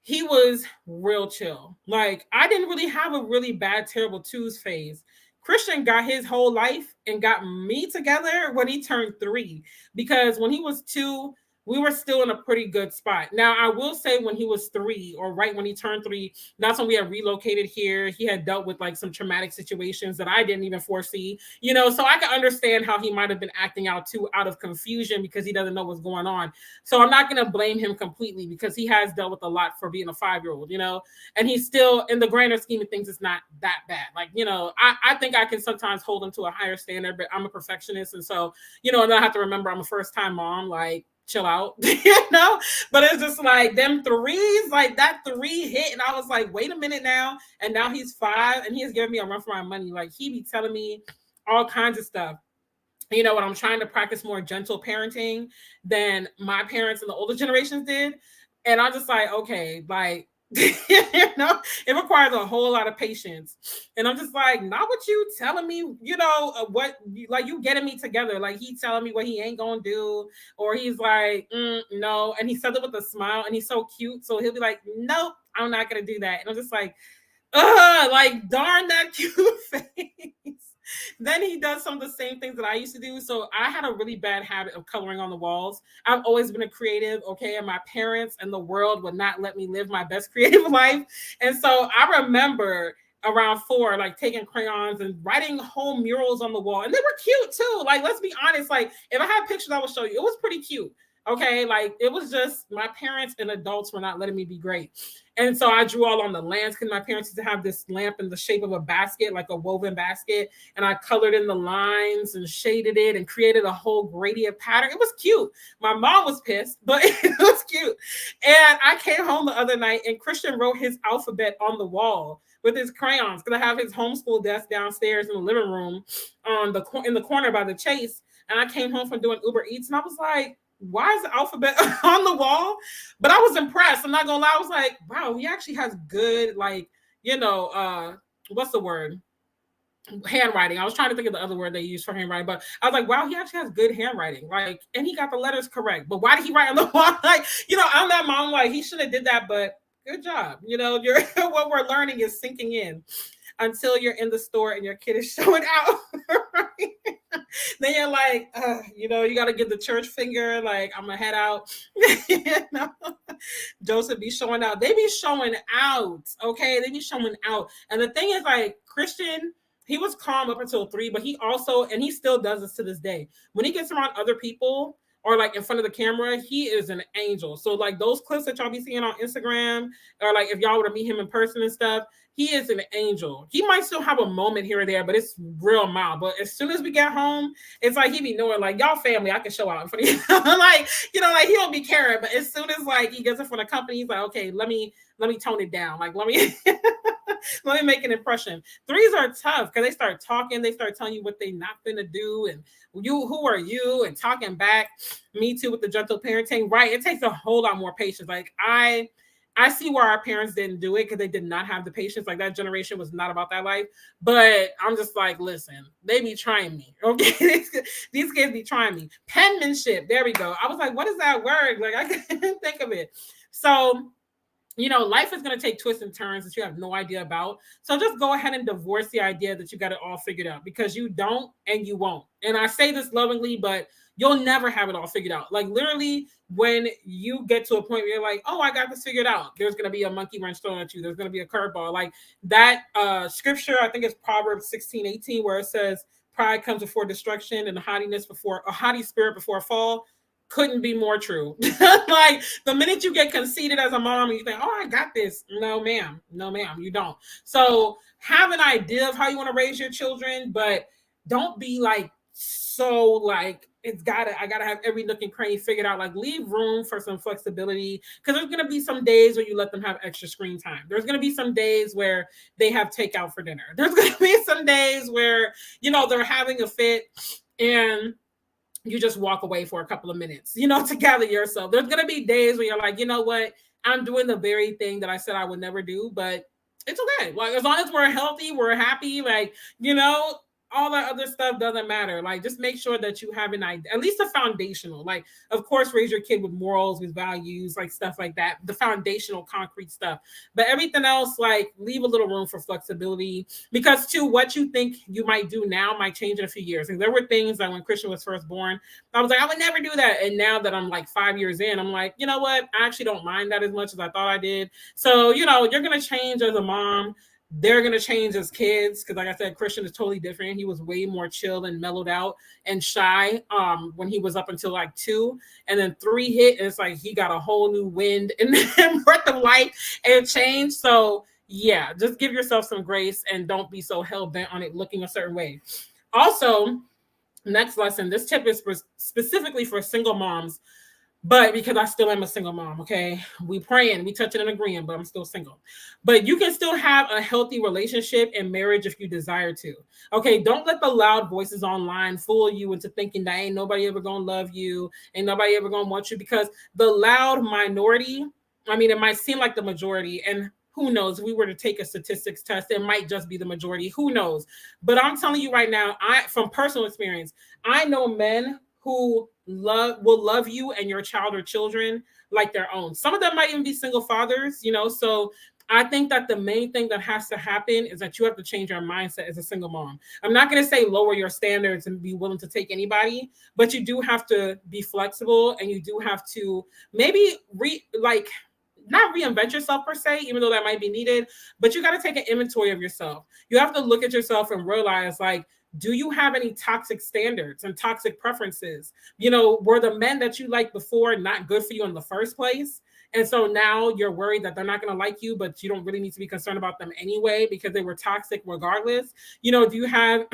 he was real chill. Like I didn't really have a really bad, terrible twos phase. Christian got his whole life and got me together when he turned 3. Because when he was 2, we were still in a pretty good spot. Now, I will say when he was 3, or right when he turned 3, that's when we had relocated here. He had dealt with like some traumatic situations that I didn't even foresee, you know, so I can understand how he might have been acting out too out of confusion because he doesn't know what's going on. So I'm not going to blame him completely because he has dealt with a lot for being a 5-year-old, you know, and he's still, in the grander scheme of things, it's not that bad. Like, you know, I think I can sometimes hold him to a higher standard, but I'm a perfectionist. And so, you know, and I have to remember I'm a first time mom, like, chill out, you know, but it's just like them threes, like that 3 hit. And I was like, wait a minute now. And now he's 5 and he has given me a run for my money. Like he be telling me all kinds of stuff. You know what? I'm trying to practice more gentle parenting than my parents and the older generations did. And I'm just like, okay, like, you know, it requires a whole lot of patience. And I'm just like, not what you telling me, you know, what, like you getting me together. Like he telling me what he ain't gonna do, or he's like, no. And he said it with a smile and he's so cute. So he'll be like, nope, I'm not gonna do that. And I'm just like, like darn that cute face. Then he does some of the same things that I used to do. So I had a really bad habit of coloring on the walls. I've always been a creative, okay, and my parents and the world would not let me live my best creative life. And so I remember around 4, like taking crayons and writing whole murals on the wall. And they were cute too. Like, let's be honest. Like, if I had pictures, I would show you. It was pretty cute. Okay, like it was just my parents and adults were not letting me be great. And so I drew all on the lamps because my parents used to have this lamp in the shape of a basket, like a woven basket. And I colored in the lines and shaded it and created a whole gradient pattern. It was cute. My mom was pissed, but it was cute. And I came home the other night and Christian wrote his alphabet on the wall with his crayons because I have his homeschool desk downstairs in the living room in the corner by the Chase. And I came home from doing Uber Eats and I was like, why is the alphabet on the wall? But I was impressed. I'm not gonna lie. I was like, wow, he actually has good, like, you know, what's the word? Handwriting. I was trying to think of the other word they use for handwriting, but I was like, wow, he actually has good handwriting. Like, and he got the letters correct. But why did he write on the wall? Like, you know, I'm that mom, like, he should have did that, but good job. You know, you're what we're learning is sinking in until you're in the store and your kid is showing out. Right? Then you're like, you know, you got to give the church finger, like, I'm going to head out. You know? Joseph be showing out. They be showing out, okay? They be showing out. And the thing is, like, Christian, he was calm up until 3, but he also, and he still does this to this day. When he gets around other people, or like in front of the camera, he is an angel. So like those clips that y'all be seeing on Instagram, or like if y'all were to meet him in person and stuff, he is an angel. He might still have a moment here or there, but it's real mild. But as soon as we get home, it's like he be knowing, like, y'all family, I can show out in front of you. Like, you know, like he don't be caring. But as soon as like he gets in front of company, he's like, okay, let me tone it down. Like, let me let me make an impression. 3s are tough because they start talking, they start telling you what they not gonna do, and who are you, and talking back. Me too with the gentle parenting, right? It takes a whole lot more patience. Like I see where our parents didn't do it because they did not have the patience. Like that generation was not about that life. But I'm just like, listen, they be trying me. Okay. These kids be trying me. Penmanship. There we go. I was like, what is that word? Like I couldn't think of it. So, you know, life is going to take twists and turns that you have no idea about. So just go ahead and divorce the idea that you got it all figured out, because you don't and you won't. And I say this lovingly, but you'll never have it all figured out. Like literally when you get to a point where you're like, oh, I got this figured out, there's going to be a monkey wrench thrown at you. There's going to be a curveball. Like that scripture, I think it's Proverbs 16:18, where it says, pride comes before destruction and a haughty spirit before a fall. Couldn't be more true. Like the minute you get conceited as a mom and you think, oh, I got this. No, ma'am, you don't. So have an idea of how you want to raise your children, but don't be like so like I gotta have every nook and cranny figured out. Like, leave room for some flexibility, because there's gonna be some days where you let them have extra screen time. There's gonna be some days where they have takeout for dinner. There's gonna be some days where, they're having a fit and you just walk away for a couple of minutes, to gather yourself. There's going to be days where you're like, you know what? I'm doing the very thing that I said I would never do, but it's okay. Like, as long as we're healthy, we're happy, like, all that other stuff doesn't matter. Like, just make sure that you have at least a foundational, like, of course, raise your kid with morals, with values, like stuff like that, the foundational concrete stuff. But everything else, like, leave a little room for flexibility, because too, what you think you might do now might change in a few years. And there were things that when Christian was first born, I was like, I would never do that. And now that I'm like 5 years in, I'm like, you know what? I actually don't mind that as much as I thought I did. So, you're going to change as a mom. They're going to change as kids, because like I said, Christian is totally different. He was way more chill and mellowed out and shy when he was up until like 2. And then 3 hit, and it's like he got a whole new wind and breath of life and change. So yeah, just give yourself some grace and don't be so hell-bent on it looking a certain way. Also, next lesson, this tip is specifically for single moms, but because I still am a single mom, okay? We praying, we touching and agreeing, but I'm still single. But you can still have a healthy relationship and marriage if you desire to. Okay, don't let the loud voices online fool you into thinking that ain't nobody ever gonna love you, ain't nobody ever gonna want you, because the loud minority, it might seem like the majority, and who knows, if we were to take a statistics test, it might just be the majority, who knows? But I'm telling you right now, from personal experience, I know men who will love you and your child or children like their own. Some of them might even be single fathers, so I think that the main thing that has to happen is that you have to change your mindset as a single mom. I'm not going to say lower your standards and be willing to take anybody, but you do have to be flexible, and you do have to maybe not reinvent yourself per se, even though that might be needed, but you got to take an inventory of yourself. You have to look at yourself and realize, like, do you have any toxic standards and toxic preferences? Were the men that you liked before not good for you in the first place? And so now you're worried that they're not going to like you, but you don't really need to be concerned about them anyway because they were toxic regardless. Do you have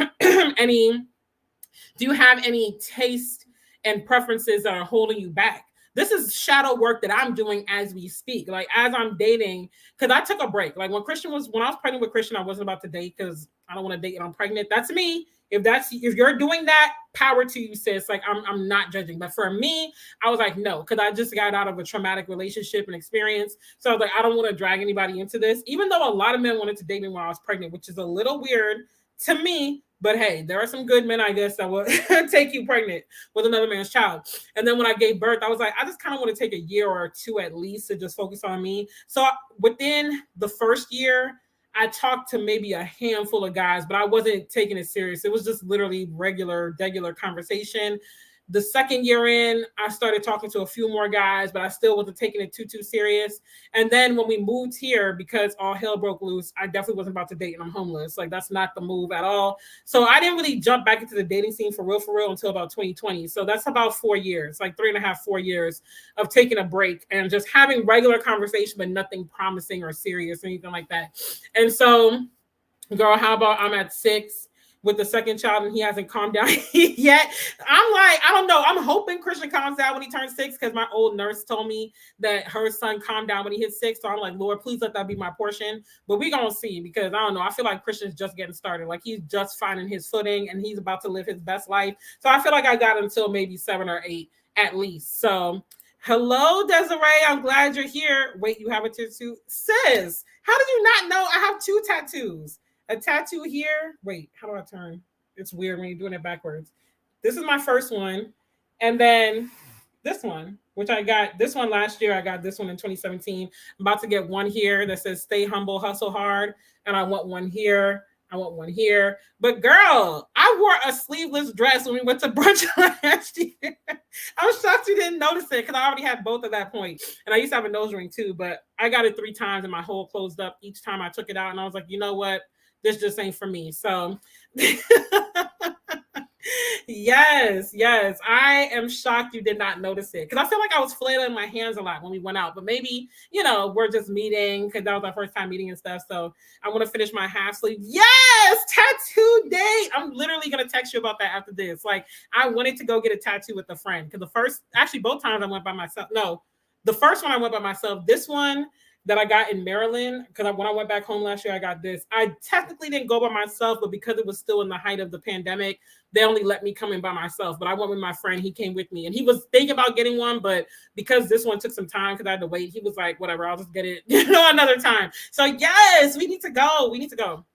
any taste and preferences that are holding you back? This is shadow work that I'm doing as we speak. Like, as I'm dating, because I took a break. Like, when I was pregnant with Christian, I wasn't about to date because I don't want to date and I'm pregnant. That's me. If you're doing that, power to you, sis. Like, I'm not judging. But for me, I was like, no, because I just got out of a traumatic relationship and experience. So I was like, I don't want to drag anybody into this, even though a lot of men wanted to date me while I was pregnant, which is a little weird to me. But hey, there are some good men, I guess, that will take you pregnant with another man's child. And then when I gave birth, I was like, I just kind of want to take a year or 2 at least to just focus on me. So within the first year, I talked to maybe a handful of guys, but I wasn't taking it serious. It was just literally regular conversation. The second year in, I started talking to a few more guys, but I still wasn't taking it too serious. And then when we moved here, because all hell broke loose, I definitely wasn't about to date and I'm homeless. Like, that's not the move at all. So I didn't really jump back into the dating scene for real until about 2020. So that's about 4 years, like 3.5, 4 years of taking a break and just having regular conversation, but nothing promising or serious or anything like that. And so, girl, how about I'm at 6 with the second child and he hasn't calmed down yet? I'm like, I don't know. I'm hoping Christian calms down when he turns 6, because my old nurse told me that her son calmed down when he hit 6. So I'm like, Lord, please let that be my portion. But we're going to see, because I don't know. I feel like Christian's just getting started. Like, he's just finding his footing and he's about to live his best life. So I feel like I got until maybe 7 or 8 at least. So hello, Desiree. I'm glad you're here. Wait, you have a tattoo? Sis, how did you not know I have 2 tattoos? A tattoo here. Wait, how do I turn? It's weird when you're doing it backwards. This is my first one. And then this one, which I got this one last year. I got this one in 2017. I'm about to get one here that says stay humble, hustle hard. And I want one here. I want one here. But girl, I wore a sleeveless dress when we went to brunch last year. I was shocked you didn't notice it, because I already had both at that point. And I used to have a nose ring too, but I got it 3 times and my hole closed up each time I took it out. And I was like, you know what? This just ain't for me. So yes, Yes, yes. I am shocked you did not notice it because I feel like I was flailing my hands a lot when we went out. But maybe, we're just meeting because that was our first time meeting and stuff. So I want to finish my half sleeve. Yes, tattoo date. I'm literally going to text you about that after this. Like, I wanted to go get a tattoo with a friend because actually, both times I went by myself. No, the first one I went by myself. This one that I got in Maryland, because when I went back home last year, I got this. I technically didn't go by myself, but because it was still in the height of the pandemic, they only let me come in by myself. But I went with my friend. He came with me, and he was thinking about getting one, but because this one took some time because I had to wait, he was like, "Whatever, I'll just get it, another time." So yes, we need to go. We need to go.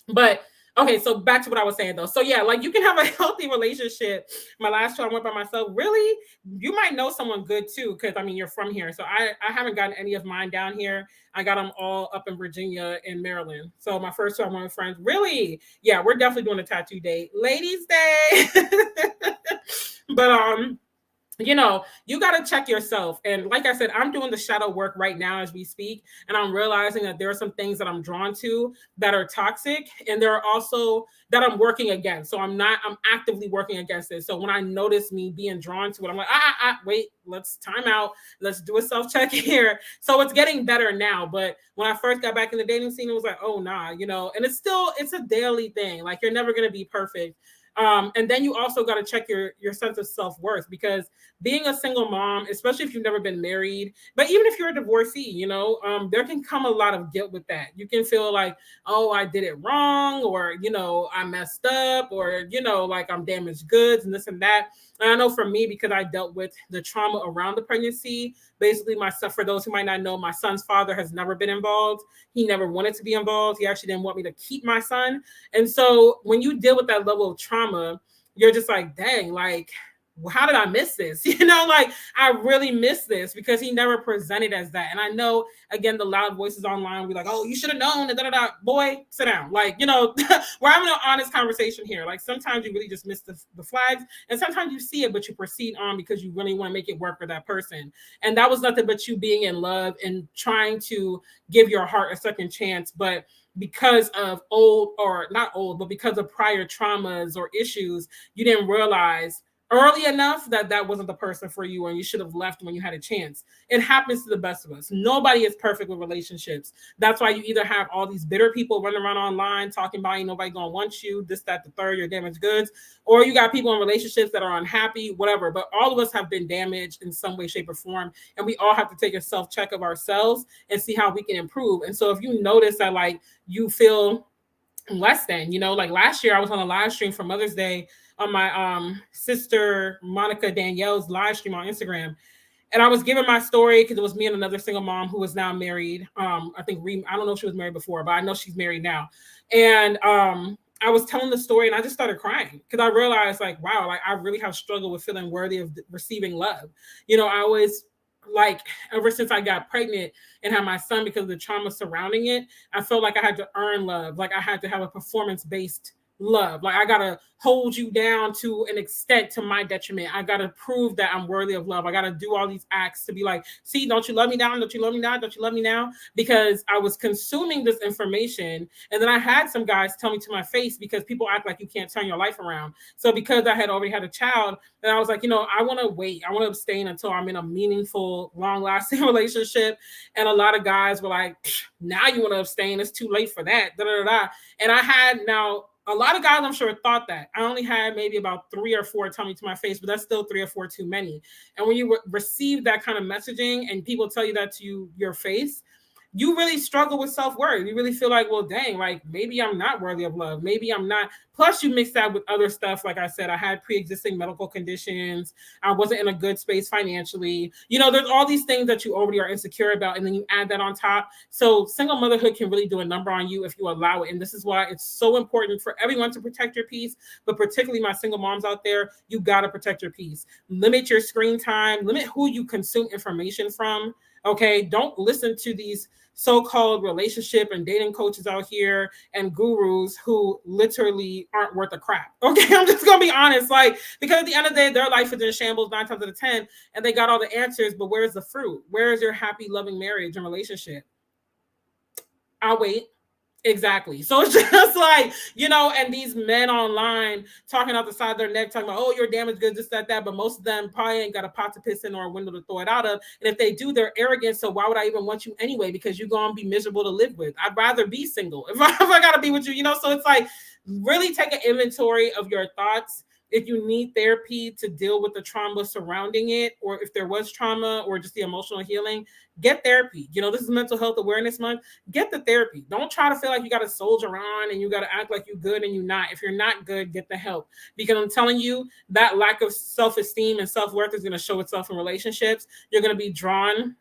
But okay, so back to what I was saying though. So yeah, like you can have a healthy relationship. My last show I went by myself. Really, you might know someone good too, because I mean you're from here. So I haven't gotten any of mine down here. I got them all up in Virginia and Maryland. So my first show I went with friends. Really, yeah, we're definitely doing a tattoo date, ladies' day. But you got to check yourself. And like I said, I'm doing the shadow work right now as we speak. And I'm realizing that there are some things that I'm drawn to that are toxic. And there are also that I'm working against. So I'm actively working against it. So when I notice me being drawn to it, I'm like, wait, let's time out. Let's do a self-check here. So it's getting better now. But when I first got back in the dating scene, it was like, oh, nah, and it's a daily thing. Like you're never going to be perfect. And then you also got to check your sense of self-worth, because being a single mom, especially if you've never been married, but even if you're a divorcee, there can come a lot of guilt with that. You can feel like, oh, I did it wrong, or, I messed up, or, like I'm damaged goods and this and that. And I know for me, because I dealt with the trauma around the pregnancy, basically myself, for those who might not know, my son's father has never been involved. He never wanted to be involved. He actually didn't want me to keep my son. And so when you deal with that level of trauma, you're just like, dang, like, how did I miss this? Like I really missed this because he never presented as that. And I know, again, the loud voices online be like, oh, you should have known, da. Boy, sit down. Like, we're having an honest conversation here. Like sometimes you really just miss the flags, and sometimes you see it, but you proceed on because you really want to make it work for that person. And that was nothing but you being in love and trying to give your heart a second chance. But because of because of prior traumas or issues, you didn't realize early enough that wasn't the person for you, and you should have left when you had a chance. It happens to the best of us. Nobody is perfect with relationships. That's why you either have all these bitter people running around online talking about ain't nobody gonna want you, this, that, the third, you're damaged goods, or you got people in relationships that are unhappy, whatever. But all of us have been damaged in some way, shape, or form, and we all have to take a self-check of ourselves and see how we can improve. And so if you notice that like you feel less than, like last year I was on a live stream for Mother's Day on my sister Monica Danielle's live stream on Instagram. And I was giving my story because it was me and another single mom who is now married. I don't know if she was married before, but I know she's married now. And I was telling the story and I just started crying because I realized like, wow, like I really have struggled with feeling worthy of receiving love. I always, like, ever since I got pregnant and had my son, because of the trauma surrounding it, I felt like I had to earn love. Like I had to have a performance-based love. Like I gotta hold you down to an extent to my detriment. I gotta prove that I'm worthy of love. I gotta do all these acts to be like, see, don't you love me now? Don't you love me now? Don't you love me now? Because I was consuming this information. And then I had some guys tell me to my face, because people act like you can't turn your life around. So because I had already had a child, and I was like, I want to wait. I want to abstain until I'm in a meaningful, long-lasting relationship. And a lot of guys were like, now you want to abstain? It's too late for that. Da, da, da, da. And I had now a lot of guys, I'm sure, thought that. I only had maybe about 3 or 4 tell me to my face, but that's still 3 or 4 too many. And when you receive that kind of messaging and people tell you that to your face, you really struggle with self-worth. You really feel like, well, dang, like maybe I'm not worthy of love. Maybe I'm not. Plus you mix that with other stuff. Like I said, I had pre-existing medical conditions. I wasn't in a good space financially. There's all these things that you already are insecure about. And then you add that on top. So single motherhood can really do a number on you if you allow it. And this is why it's so important for everyone to protect your peace, but particularly my single moms out there, you got to protect your peace. Limit your screen time, limit who you consume information from. Okay. Don't listen to these so-called relationship and dating coaches out here and gurus who literally aren't worth a crap. Okay, I'm just gonna be honest, like, because at the end of the day, their life is in shambles 9 times out of 10, and they got all the answers, but where's the fruit? Where is your happy, loving marriage and relationship? I'll wait. Exactly. So it's just like, and these men online talking out the side of their neck, talking about, oh, you're damaged goods, this, that. But most of them probably ain't got a pot to piss in or a window to throw it out of. And if they do, they're arrogant. So why would I even want you anyway? Because you're going to be miserable to live with. I'd rather be single if I got to be with you, So it's like, really take an inventory of your thoughts. If you need therapy to deal with the trauma surrounding it, or if there was trauma or just the emotional healing, get therapy. This is Mental Health Awareness Month. Get the therapy. Don't try to feel like you got to soldier on and you got to act like you're good and you're not. If you're not good, get the help. Because I'm telling you, that lack of self-esteem and self-worth is going to show itself in relationships. You're going to be drawn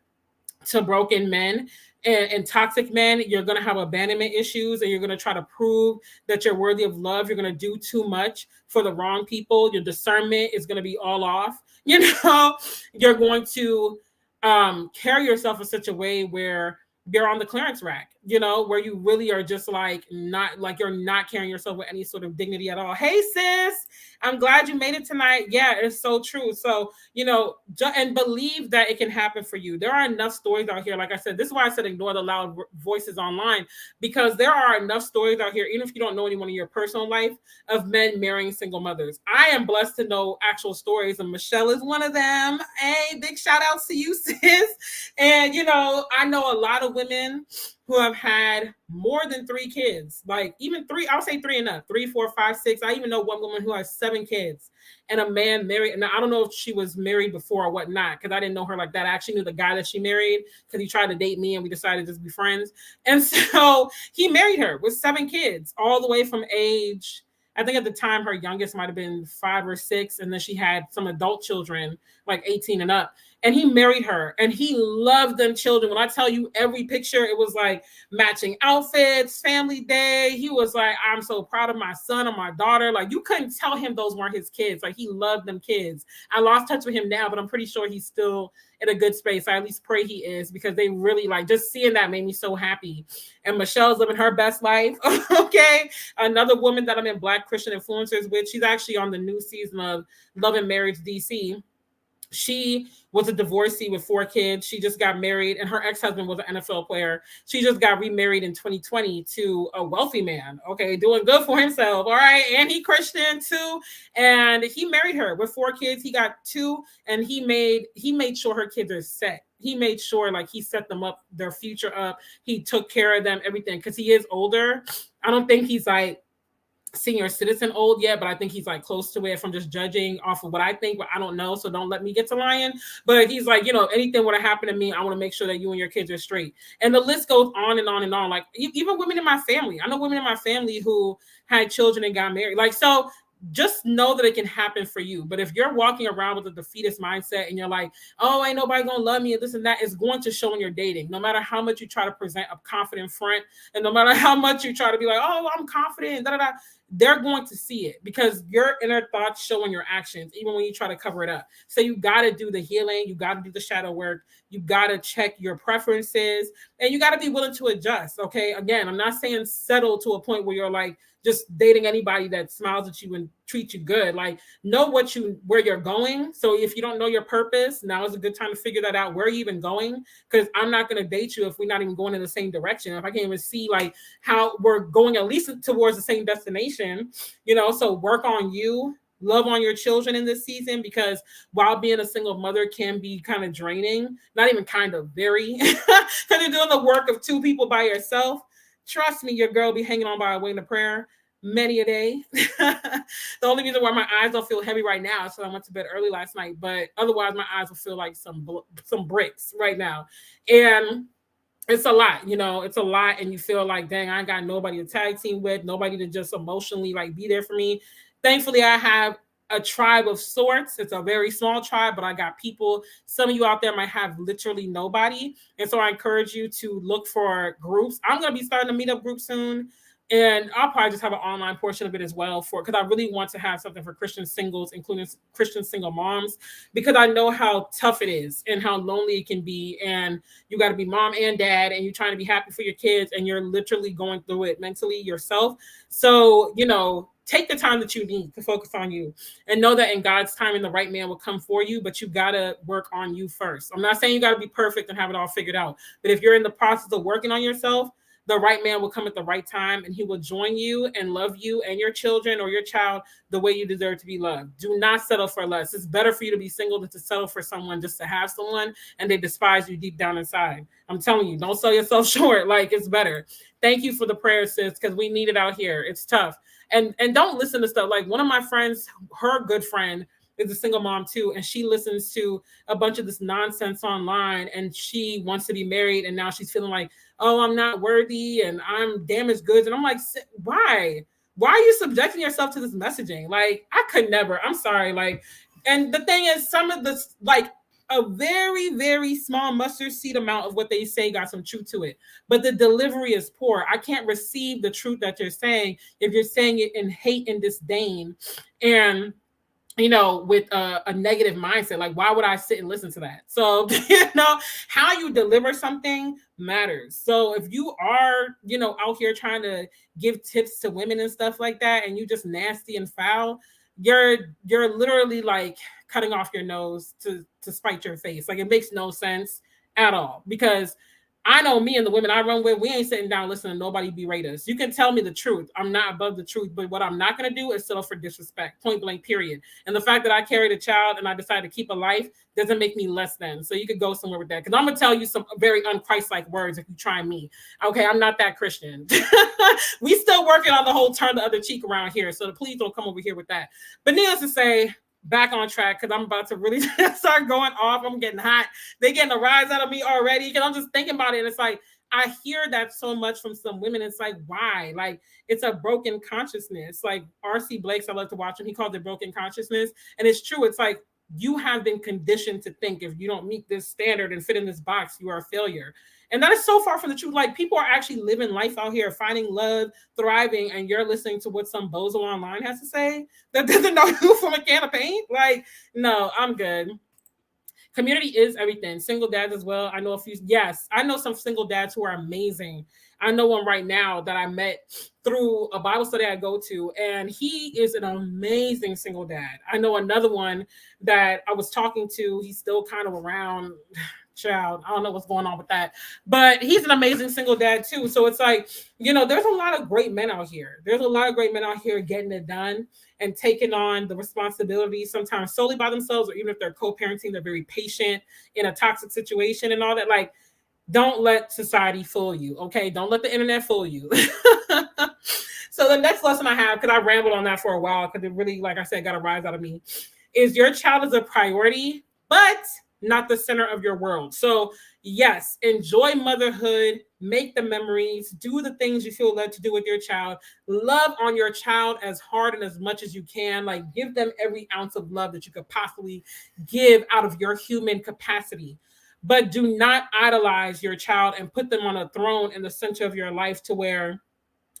to broken men and toxic men. You're going to have abandonment issues, and you're going to try to prove that you're worthy of love. You're going to do too much for the wrong people. Your discernment is going to be all off. You're going to carry yourself in such a way where you're on the clearance rack, where you really are just like not like you're not carrying yourself with any sort of dignity at all. Hey sis, I'm glad you made it tonight. Yeah, it's so true. So, and believe that it can happen for you. There are enough stories out here. Like I said, this is why I said ignore the loud voices online, because there are enough stories out here, even if you don't know anyone in your personal life, of men marrying single mothers. I am blessed to know actual stories, and Michelle is one of them. Hey, big shout outs to you, sis. And, I know a lot of women who have had more than 3 kids, like even 3, I'll say 3 enough, 3, 4, 5, 6. I even know one woman who has 7 kids and a man married. And I don't know if she was married before or whatnot, because I didn't know her like that. I actually knew the guy that she married because he tried to date me and we decided to just be friends. And so he married her with 7 kids, all the way from age, I think at the time her youngest might have been 5 or 6. And then she had some adult children, like 18 and up. And he married her and he loved them children. When I tell you every picture, it was like matching outfits, family day. He was like, I'm so proud of my son and my daughter. Like, you couldn't tell him those weren't his kids. Like, he loved them kids. I lost touch with him now, but I'm pretty sure he's still in a good space. I at least pray he is, because they really, like, just seeing that made me so happy. And Michelle's living her best life. Okay. Another woman that I'm in Black Christian Influencers with, she's actually on the new season of Love and Marriage DC. She was a divorcee with 4 kids. She just got married, and her ex-husband was an NFL player. She just got remarried in 2020 to a wealthy man. Okay, doing good for himself. All right, and he Christian too. And he married her with 4 kids. He got 2, and he made sure her kids are set. He made sure, like, he set them up, their future up. He took care of them, everything, because he is older. I don't think he's like senior citizen old yet, but I think he's like close to it from just judging off of what I think, but I don't know. So don't let me get to lying. But he's like, anything would have happened to me, I want to make sure that you and your kids are straight. And the list goes on and on and on. Like, even women in my family. I know women in my family who had children and got married. Like, so just know that it can happen for you. But if you're walking around with a defeatist mindset and you're like, oh, ain't nobody gonna love me and this and that, it's going to show in your dating. No matter how much you try to present a confident front, and no matter how much you try to be like, oh, I'm confident, they're going to see it, because your inner thoughts show in your actions, even when you try to cover it up. So you got to do the healing. You got to do the shadow work. You got to check your preferences, and you got to be willing to adjust. Okay. Again, I'm not saying settle to a point where you're like just dating anybody that smiles at you and treats you good. Like, know where you're going. So if you don't know your purpose, now is a good time to figure that out. Where are you even going? Because I'm not going to date you if we're not even going in the same direction. If I can't even see like how we're going at least towards the same destination, so work on you. Love on your children in this season, because while being a single mother can be kind of draining, not even kind of, very, because you're doing the work of 2 people by yourself. Trust me, your girl be hanging on by a wing of prayer many a day. The only reason why my eyes don't feel heavy right now is because I went to bed early last night, but otherwise my eyes will feel like some bricks right now. And it's a lot, it's a lot. And you feel like, dang, I ain't got nobody to tag team with, nobody to just emotionally like be there for me. Thankfully, I have a tribe of sorts. It's a very small tribe, but I got people. Some of you out there might have literally nobody. And so I encourage you to look for groups. I'm going to be starting a meetup group soon. And I'll probably just have an online portion of it as well, because I really want to have something for Christian singles, including Christian single moms, because I know how tough it is and how lonely it can be. And you got to be mom and dad, and you're trying to be happy for your kids, and you're literally going through it mentally yourself. So, take the time that you need to focus on you, and know that in God's time, the right man will come for you, but you got to work on you first. I'm not saying you got to be perfect and have it all figured out, but if you're in the process of working on yourself, the right man will come at the right time, and he will join you and love you and your children or your child the way you deserve to be loved. Do not settle for less. It's better for you to be single than to settle for someone just to have someone and they despise you deep down inside. I'm telling you, don't sell yourself short. Like, it's better. Thank you for the prayer, sis, because we need it out here. It's tough. And don't listen to stuff. Like, one of my friends, her good friend is a single mom too, and she listens to a bunch of this nonsense online, and she wants to be married, and now she's feeling like, oh, I'm not worthy and I'm damaged goods. And I'm like, why? Why are you subjecting yourself to this messaging? Like, I could never. I'm sorry. Like, and the thing is, some of this, like, a very, very small mustard seed amount of what they say got some truth to it. But the delivery is poor. I can't receive the truth that you're saying if you're saying it in hate and disdain and, you know, with a negative mindset. Like, why would I sit and listen to that? So, you know, how you deliver something matters. So if you are, you know, out here trying to give tips to women and stuff like that, and you just nasty and foul, you're literally like cutting off your nose to spite your face. Like, it makes no sense at all, because I know me and the women I run with, we ain't sitting down listening to nobody berate us. You can tell me the truth. I'm not above the truth, but what I'm not going to do is settle for disrespect, point blank, period. And the fact that I carried a child and I decided to keep a life doesn't make me less than. So you could go somewhere with that, because I'm going to tell you some very unchristlike words if you try me. Okay, I'm not that Christian. We still working on the whole turn the other cheek around here, so please don't come over here with that. But needless to say, back on track, because I'm about to really start going off. I'm getting hot. They're getting a rise out of me already, because I'm just thinking about it. And it's like, I hear that so much from some women. It's like, why? Like, it's a broken consciousness. Like R.C. Blake's, I love to watch him. He called it broken consciousness. And it's true. It's like, you have been conditioned to think if you don't meet this standard and fit in this box, you are a failure. And that is so far from the truth. Like, people are actually living life out here, finding love, thriving, and you're listening to what some bozo online has to say that doesn't know you from a can of paint. Like, no, I'm good. Community is everything. Single dads as well. I know a few. Yes, I know some single dads who are amazing. I know one right now that I met through a Bible study I go to, and he is an amazing single dad. I know another one that I was talking to. He's still kind of around. Child, I don't know what's going on with that, but he's an amazing single dad too. So it's like, you know, there's a lot of great men out here. There's a lot of great men out here getting it done and taking on the responsibility, sometimes solely by themselves, or even if they're co-parenting, they're very patient in a toxic situation and all that. Like, don't let society fool you. Okay, don't let the internet fool you. So the next lesson I have, because I rambled on that for a while, because it really, like I said, got a rise out of me, is your child is a priority, but not the center of your world. So yes, enjoy motherhood, make the memories, do the things you feel led to do with your child, love on your child as hard and as much as you can, like give them every ounce of love that you could possibly give out of your human capacity. But do not idolize your child and put them on a throne in the center of your life to where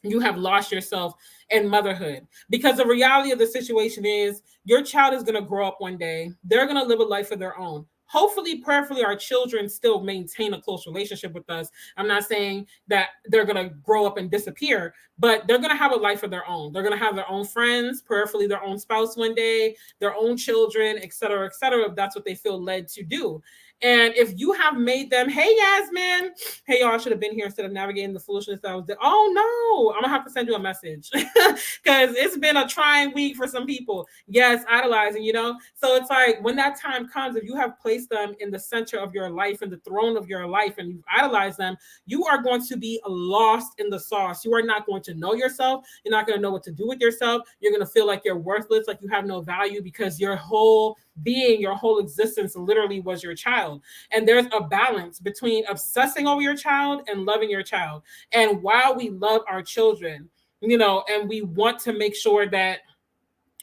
you have lost yourself in motherhood. Because the reality of the situation is your child is going to grow up one day. They're going to live a life of their own. Hopefully, prayerfully, our children still maintain a close relationship with us. I'm not saying that they're going to grow up and disappear, but they're going to have a life of their own. They're going to have their own friends, prayerfully their own spouse one day, their own children, et cetera, if that's what they feel led to do. And if you have made them, hey, Yasmin, hey, y'all, I should have been here instead of navigating the foolishness that I was doing. Oh, no, I'm going to have to send you a message because it's been a trying week for some people. Yes, idolizing, you know. So it's like when that time comes, if you have placed them in the center of your life and the throne of your life and you've idolized them, you are going to be lost in the sauce. You are not going to know yourself. You're not going to know what to do with yourself. You're going to feel like you're worthless, like you have no value because your whole being, your whole existence literally was your child. And there's a balance between obsessing over your child and loving your child. And while we love our children, you know, and we want to make sure that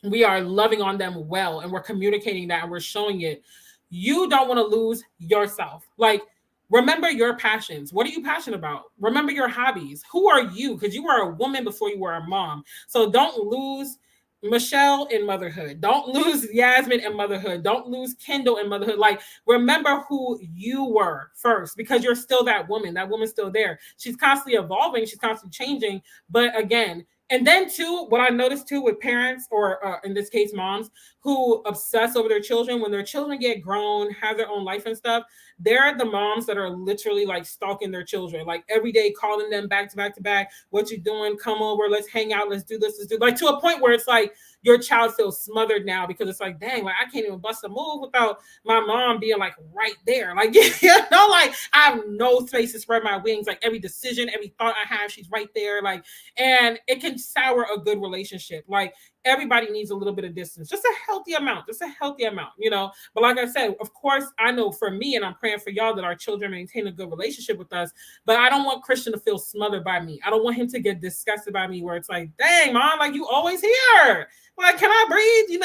we are loving on them well and we're communicating that and we're showing it, you don't want to lose yourself. Like, remember your passions. What are you passionate about? Remember your hobbies. Who are you? Because you were a woman before you were a mom. So don't lose Michelle in motherhood. Don't lose Yasmin in motherhood. Don't lose Kendall in motherhood. Like, remember who you were first, because you're still that woman. That woman's still there. She's constantly evolving. She's constantly changing. But again, And then too, what I noticed too with parents, or in this case, moms who obsess over their children, when their children get grown, have their own life and stuff, they're the moms that are literally like stalking their children, like every day calling them back to back to back. What you doing? Come over. Let's hang out. Let's do this. Let's do, like, to a point where it's like your child feels smothered now, because it's like, dang, like I can't even bust a move without my mom being like right there. Like, like I have no space to spread my wings. Like every decision, every thought I have, she's right there. Like, and it can sour a good relationship. Like everybody needs a little bit of distance, just a healthy amount, But like I said, of course, I know for me, and I'm praying for y'all, that our children maintain a good relationship with us. But I don't want Christian to feel smothered by me. I don't want him to get disgusted by me, where it's like, dang, mom, like you always here. Like, can I breathe?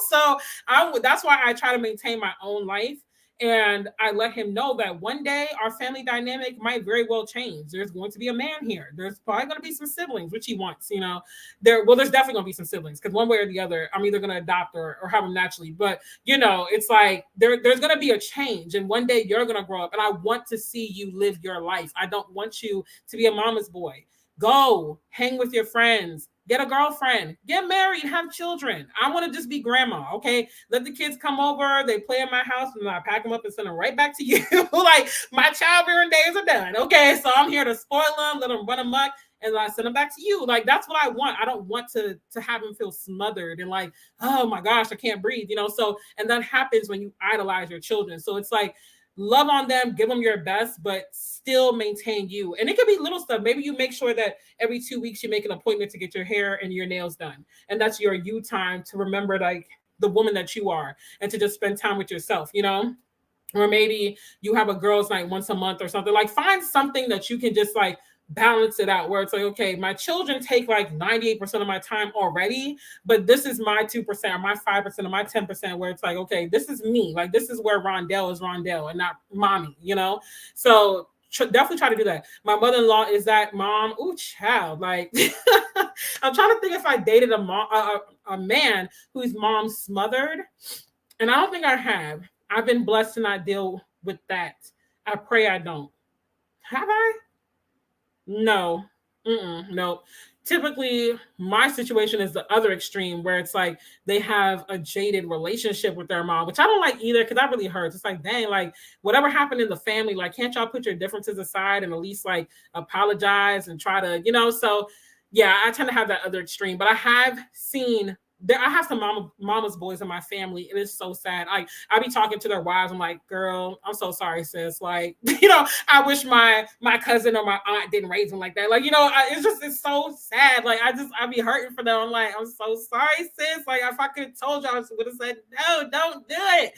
So that's why I try to maintain my own life. And I let him know that one day our family dynamic might very well change. There's going to be a man here. There's probably going to be some siblings, which he wants, there's definitely going to be some siblings, because one way or the other, I'm either going to adopt or have them naturally. But, it's like there's going to be a change. And one day you're going to grow up. And I want to see you live your life. I don't want you to be a mama's boy. Go hang with your friends, get a girlfriend, get married, have children. I want to just be grandma. Okay. Let the kids come over. They play in my house, and I pack them up and send them right back to you. Like my childbearing days are done. Okay. So I'm here to spoil them, let them run amok, and I send them back to you. Like, that's what I want. I don't want to have them feel smothered and like, oh my gosh, I can't breathe, So, and that happens when you idolize your children. So it's like, love on them, give them your best, but still maintain you. And it could be little stuff. Maybe you make sure that every 2 weeks you make an appointment to get your hair and your nails done. And that's your you time to remember like the woman that you are, and to just spend time with yourself, Or maybe you have a girls' night once a month or something. Like, find something that you can just like balance it out, where it's like, okay, my children take like 98% of my time already, but this is my 2% or my 5% or my 10%, where it's like, okay, this is me. Like, this is where Rondelle is Rondelle and not mommy, So definitely try to do that. My mother-in-law is that mom. Ooh, child. Like, I'm trying to think if I dated a man whose mom smothered, and I don't think I have. I've been blessed to not deal with that. I pray I don't. Have I? No. No. Typically, my situation is the other extreme, where it's like they have a jaded relationship with their mom, which I don't like either, because that really hurts. It's like, dang, like whatever happened in the family, like, can't y'all put your differences aside and at least like apologize and try to, So yeah, I tend to have that other extreme, but I have seen I have some mama's boys in my family. It is so sad. I be talking to their wives. I'm like, girl, I'm so sorry, sis. Like, I wish my cousin or my aunt didn't raise them like that. Like, it's so sad. Like, I be hurting for them. I'm like, I'm so sorry, sis. Like, if I could have told y'all, I would have said, no, don't do it.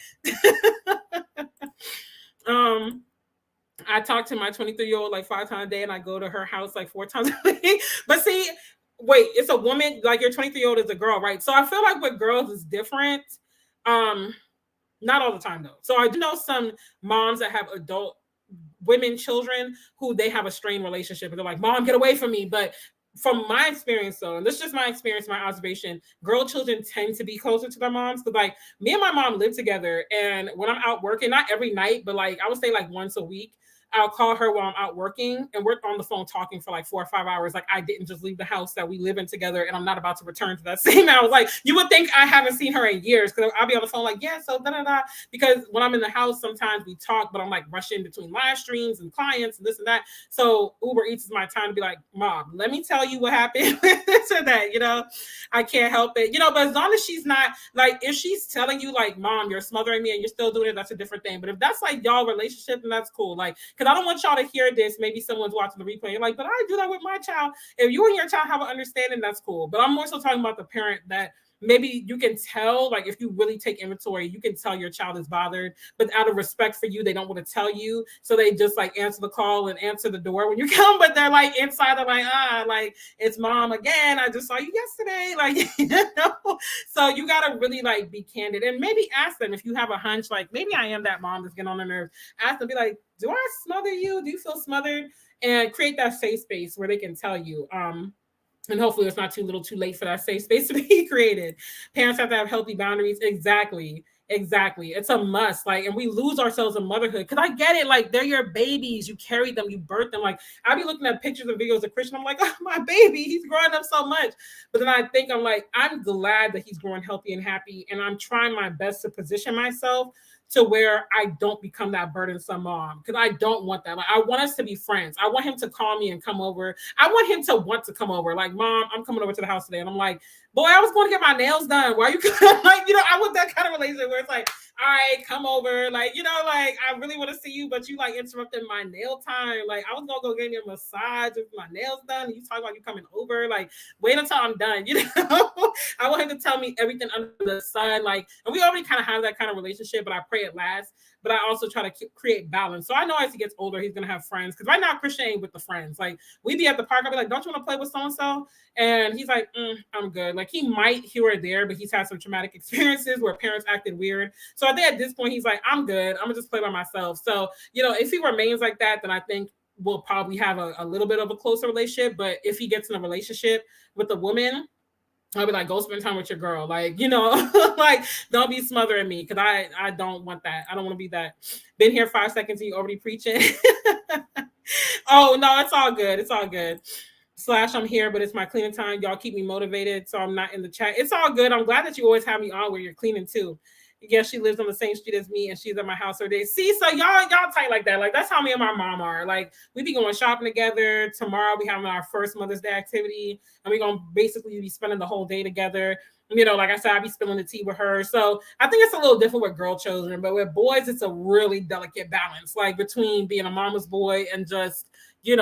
I talk to my 23-year-old like 5 times a day, and I go to her house like 4 times a week. But see, wait, it's a woman, like your 23-year-old is a girl, right? So I feel like with girls is different. Not all the time though. So I do know some moms that have adult women children who they have a strained relationship, and they're like, mom, get away from me. But from my experience though, and this is just my experience, my observation, girl children tend to be closer to their moms. Because like me and my mom live together, and when I'm out working, not every night, but like I would say like once a week, I'll call her while I'm out working, and we're on the phone talking for like 4 or 5 hours. Like, I didn't just leave the house that we live in together, and I'm not about to return to that same house. Like, you would think I haven't seen her in years, because I'll be on the phone like, yeah, so da-da-da. Because when I'm in the house, sometimes we talk, but I'm like rushing between live streams and clients and this and that. So Uber Eats is my time to be like, mom, let me tell you what happened with this or that, I can't help it, but as long as she's not like, if she's telling you like, mom, you're smothering me and you're still doing it, that's a different thing. But if that's like y'all relationship, then that's cool. Like, because I don't want y'all to hear this. Maybe someone's watching the replay. You're like, but I do that with my child. If you and your child have an understanding, that's cool. But I'm more so talking about the parent that maybe you can tell, like, if you really take inventory, you can tell your child is bothered, but out of respect for you, they don't want to tell you. So they just like answer the call and answer the door when you come, but they're like inside, they're like, like, it's mom again. I just saw you yesterday. Like, so you got to really like be candid, and maybe ask them if you have a hunch, like maybe I am that mom that's getting on their nerves. Ask them, be like, do I smother you? Do you feel smothered? And create that safe space where they can tell you. And hopefully it's not too little too late for that safe space to be created. Parents have to have healthy boundaries. Exactly. Exactly. It's a must. Like, and we lose ourselves in motherhood. Cause I get it. Like, they're your babies. You carry them, you birth them. Like, I be looking at pictures and videos of Christian. I'm like, oh, my baby, he's growing up so much. But then I think I'm like, I'm glad that he's growing healthy and happy. And I'm trying my best to position myself to where I don't become that burdensome mom. Cause I don't want that. Like, I want us to be friends. I want him to call me and come over. I want him to want to come over. Like, Mom, I'm coming over to the house today. And I'm like, boy, I was going to get my nails done. Why you like, I want that kind of relationship where it's like, all right, come over. Like, like I really want to see you, but you like interrupted my nail time. Like, I was gonna go get you a massage with my nails done. And you talk about you coming over. Like, wait until I'm done. I want him to tell me everything under the sun. Like, and we already kind of have that kind of relationship, but I pray it lasts. But I also try to create balance. So I know as he gets older, he's gonna have friends. Because right now, Christian ain't with the friends. Like, we be at the park. I'll be like, don't you want to play with so and so? And he's like, I'm good. Like, he might here or there, but he's had some traumatic experiences where parents acted weird. So I think at this point, he's like, I'm good. I'm gonna just play by myself. So, if he remains like that, then I think we'll probably have a little bit of a closer relationship. But if he gets in a relationship with a woman, I'll be like, go spend time with your girl. Like, like, don't be smothering me, because I don't want that. I don't want to be that. Been here 5 seconds and you already preaching. Oh, no, it's all good. It's all good. / I'm here, but it's my cleaning time. Y'all keep me motivated, so I'm not in the chat. It's all good. I'm glad that you always have me on where you're cleaning too. Yes, she lives on the same street as me, and she's at my house every day. See, so y'all tight like that. Like, that's how me and my mom are. Like, we be going shopping together. Tomorrow we having our first Mother's Day activity, and we're gonna basically be spending the whole day together. Like I said, I be spilling the tea with her. So I think it's a little different with girl children, but with boys, it's a really delicate balance, like between being a mama's boy and just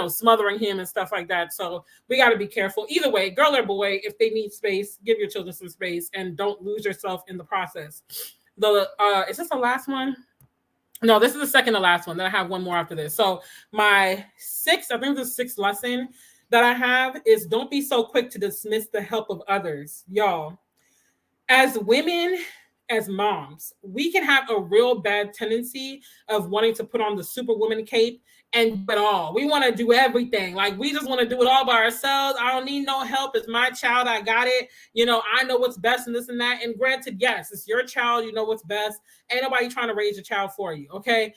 smothering him and stuff like that. So we got to be careful. Either way, girl or boy, if they need space, give your children some space and don't lose yourself in the process. Is this the last one? No, this is the second to last one. Then I have one more after this. So my sixth lesson that I have is, don't be so quick to dismiss the help of others. Y'all, as women, as moms, we can have a real bad tendency of wanting to put on the superwoman cape and do it all. We want to do everything. Like, we just want to do it all by ourselves. I don't need no help. It's my child. I got it. I know what's best and this and that. And granted, yes, it's your child. You know what's best. Ain't nobody trying to raise a child for you. Okay.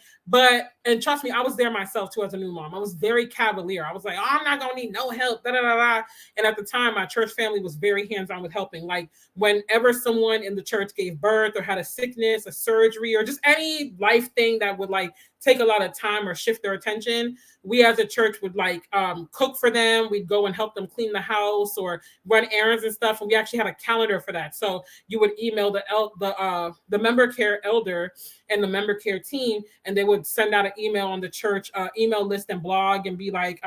And trust me, I was there myself too as a new mom. I was very cavalier. I was like, oh, I'm not going to need no help. Da, da, da, da. And at the time, my church family was very hands-on with helping. Like, whenever someone in the church gave birth or had a sickness, a surgery, or just any life thing that would like take a lot of time or shift their attention, we as a church would like cook for them. We'd go and help them clean the house or run errands and stuff. And we actually had a calendar for that. So you would email the member care elder and the member care team, and they would send out an email on the church email list and blog and be like,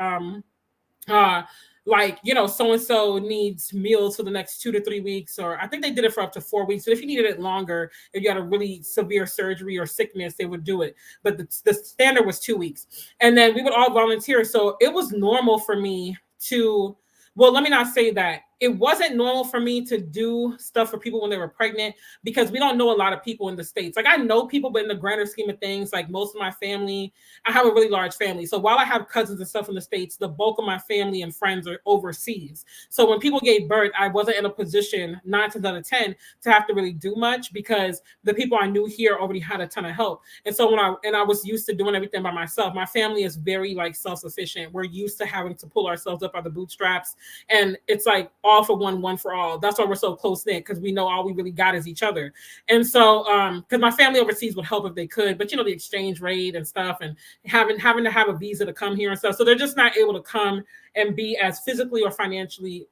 so-and-so needs meals for the next 2 to 3 weeks, or I think they did it for up to 4 weeks. But if you needed it longer, if you had a really severe surgery or sickness, they would do it. But the standard was 2 weeks. And then we would all volunteer. So it was normal for me to, well, let me not say that. It wasn't normal for me to do stuff for people when they were pregnant, because we don't know a lot of people in the States. Like, I know people, but in the grander scheme of things, like most of my family, I have a really large family. So while I have cousins and stuff in the States, the bulk of my family and friends are overseas. So when people gave birth, I wasn't in a position, 9 times out of 10, to have to really do much, because the people I knew here already had a ton of help. And so I was used to doing everything by myself. My family is very like self-sufficient. We're used to having to pull ourselves up by the bootstraps. And it's like all for one for all. That's why we're so close knit, because we know all we really got is each other. And so, because my family overseas would help if they could, but the exchange rate and stuff, and having to have a visa to come here and stuff, so they're just not able to come and be as physically or financially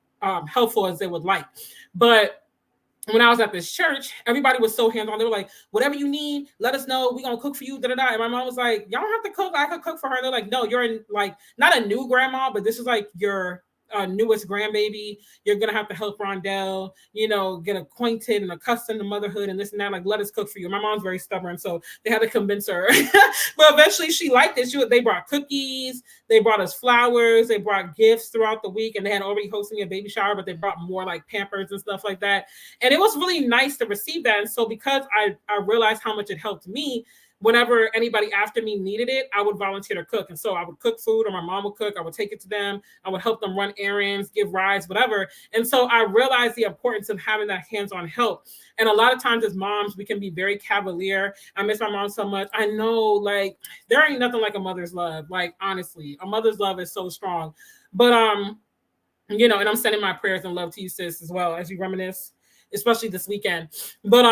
helpful as they would like. But when I was at this church, everybody was so hands-on. They were like, whatever you need, let us know. We're going to cook for you. Da, da, da. And my mom was like, y'all don't have to cook. I could cook for her. They're like, no, you're not a new grandma, but this is like your newest grandbaby. You're going to have to help Rondelle, get acquainted and accustomed to motherhood and this and that. Like, let us cook for you. My mom's very stubborn, so they had to convince her. But eventually she liked it. They brought cookies. They brought us flowers. They brought gifts throughout the week, and they had already hosted me a baby shower, but they brought more like Pampers and stuff like that. And it was really nice to receive that. And so because I realized how much it helped me, whenever anybody after me needed it, I would volunteer to cook. And so I would cook food, or my mom would cook. I would take it to them. I would help them run errands, give rides, whatever. And so I realized the importance of having that hands-on help. And a lot of times as moms, we can be very cavalier. I miss my mom so much. I know, like, there ain't nothing like a mother's love. Like, honestly, a mother's love is so strong. But and I'm sending my prayers and love to you, sis, as well, as you reminisce, especially this weekend. But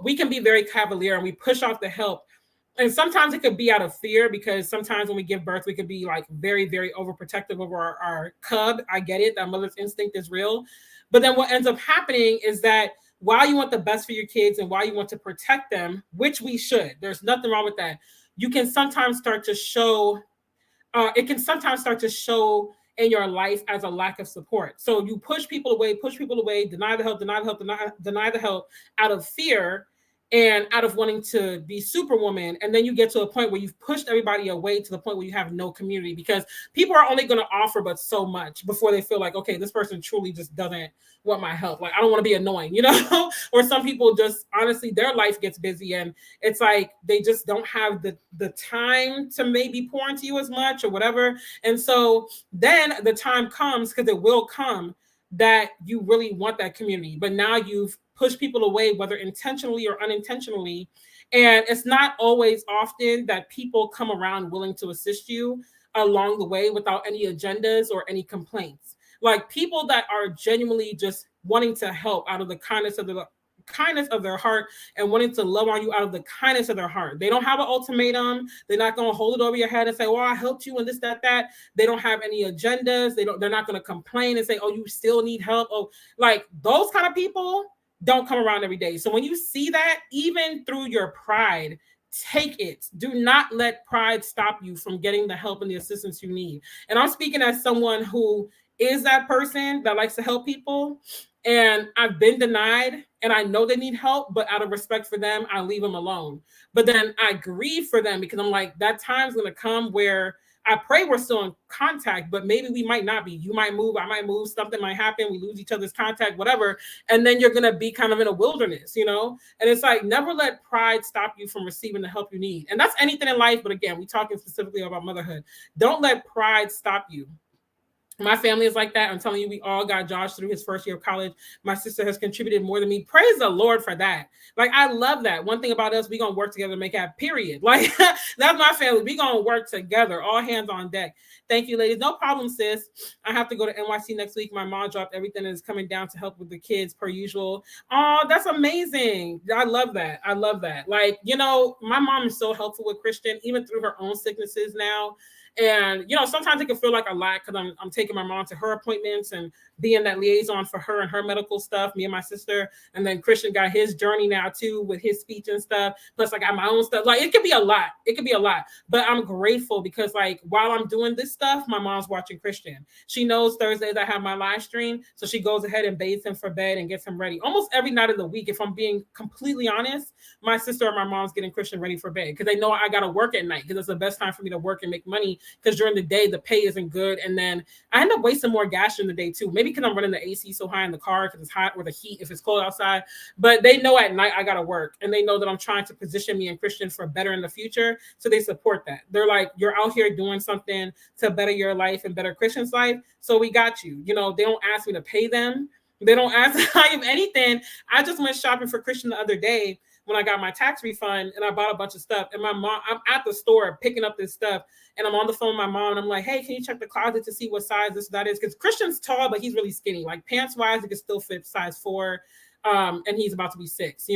we can be very cavalier and we push off the help. And sometimes it could be out of fear, because sometimes when we give birth, we could be like very, very overprotective over our cub. I get it. That mother's instinct is real. But then what ends up happening is that while you want the best for your kids and while you want to protect them, which we should, there's nothing wrong with that. You can sometimes start to show, in your life as a lack of support. So you push people away, deny the help, deny the help out of fear and out of wanting to be superwoman. And then you get to a point where you've pushed everybody away to the point where you have no community, because people are only going to offer but so much before they feel like, okay, this person truly just doesn't want my help. Like, I don't want to be annoying, or some people just, honestly, their life gets busy and it's like they just don't have the time to maybe pour into you as much or whatever. And so then the time comes, because it will come, that you really want that community, but now you've pushed people away, whether intentionally or unintentionally. And it's not always often that people come around willing to assist you along the way without any agendas or any complaints. Like, people that are genuinely just wanting to help out of the kindness of their heart and wanting to love on you out of the kindness of their heart. They don't have an ultimatum. They're not going to hold it over your head and say, well, I helped you and this, that. They don't have any agendas. They're not going to complain and say, oh, you still need help. Oh, like, those kind of people don't come around every day. So when you see that, even through your pride, take it. Do not let pride stop you from getting the help and the assistance you need. And I'm speaking as someone who is that person that likes to help people. And I've been denied and I know they need help, but out of respect for them, I leave them alone. But then I grieve for them, because I'm like, that time's going to come where I pray we're still in contact, but maybe we might not be. You might move, I might move, something might happen, we lose each other's contact, whatever. And then you're going to be kind of in a wilderness, And it's like, never let pride stop you from receiving the help you need. And that's anything in life. But again, we're talking specifically about motherhood. Don't let pride stop you. My family is like that. I'm telling you, we all got Josh through his first year of college. My sister has contributed more than me. Praise the Lord for that. Like, I love that. One thing about us, we going to work together to make that, period. Like, that's my family. We going to work together, all hands on deck. Thank you, ladies. No problem, sis. I have to go to NYC next week. My mom dropped everything and is coming down to help with the kids per usual. Oh, that's amazing. I love that. Like, my mom is so helpful with Christian, even through her own sicknesses now. And, sometimes it can feel like a lot, because I'm taking my mom to her appointments and being that liaison for her and her medical stuff, me and my sister. And then Christian got his journey now too, with his speech and stuff. Plus I got my own stuff. Like, it could be a lot. But I'm grateful, because like, while I'm doing this stuff, my mom's watching Christian. She knows Thursdays I have my live stream. So she goes ahead and bathes him for bed and gets him ready. Almost every night of the week, if I'm being completely honest, my sister or my mom's getting Christian ready for bed, because they know I got to work at night, because it's the best time for me to work and make money, because during the day the pay isn't good. And then I end up wasting more gas during the day too. Maybe because I'm running the AC so high in the car because it's hot, or the heat if it's cold outside. But they know at night I gotta work, and they know that I'm trying to position me and Christian for better in the future. So they support that. They're like, you're out here doing something to better your life and better Christian's life, so we got you. They don't ask me to pay them. They don't ask him anything. I just went shopping for Christian the other day when I got my tax refund, and I bought a bunch of stuff. And my mom, I'm at the store picking up this stuff, and I'm on the phone with my mom, and I'm like, hey, can you check the closet to see what size that is? Because Christian's tall, but he's really skinny. Like, pants wise, it can still fit size 4. And he's about to be 6,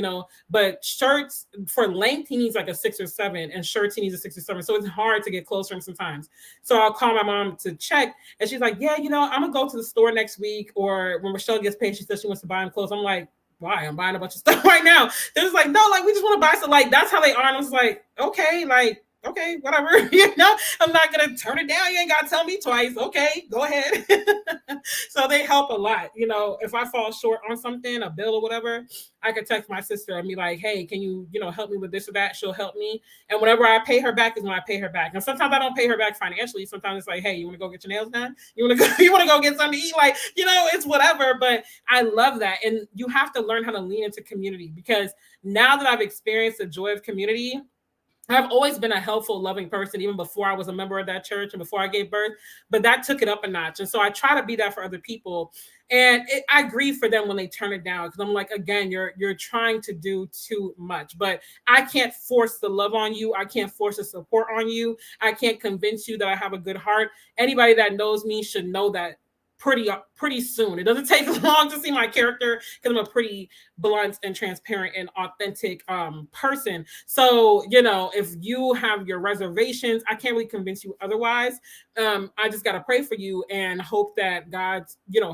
but shirts for length, he needs like a 6 or 7, and shirts, he needs a 6 or 7. So it's hard to get close to him sometimes. So I'll call my mom to check, and she's like, yeah, I'm gonna go to the store next week. Or when Michelle gets paid, she says she wants to buy him clothes. I'm like, why? I'm buying a bunch of stuff right now. They're just like, no, like, we just want to buy some. Like, that's how they are. And I was like, okay, whatever. I'm not gonna turn it down. You ain't gotta tell me twice. Okay, go ahead. So they help a lot. If I fall short on something, a bill or whatever, I could text my sister and be like, hey, can you, help me with this or that? She'll help me. And whenever I pay her back is when I pay her back. And sometimes I don't pay her back financially. Sometimes it's like, hey, you want to go get your nails done? You want to go get something to eat? Like, it's whatever. But I love that. And you have to learn how to lean into community, because now that I've experienced the joy of community, I've always been a helpful, loving person, even before I was a member of that church and before I gave birth. But that took it up a notch, and so I try to be that for other people. And I grieve for them when they turn it down, because I'm like, again, you're trying to do too much. But I can't force the love on you. I can't force the support on you. I can't convince you that I have a good heart. Anybody that knows me should know that pretty soon. It doesn't take long to see my character, because I'm a pretty blunt and transparent and authentic person. So, if you have your reservations, I can't really convince you otherwise. I just got to pray for you and hope that God,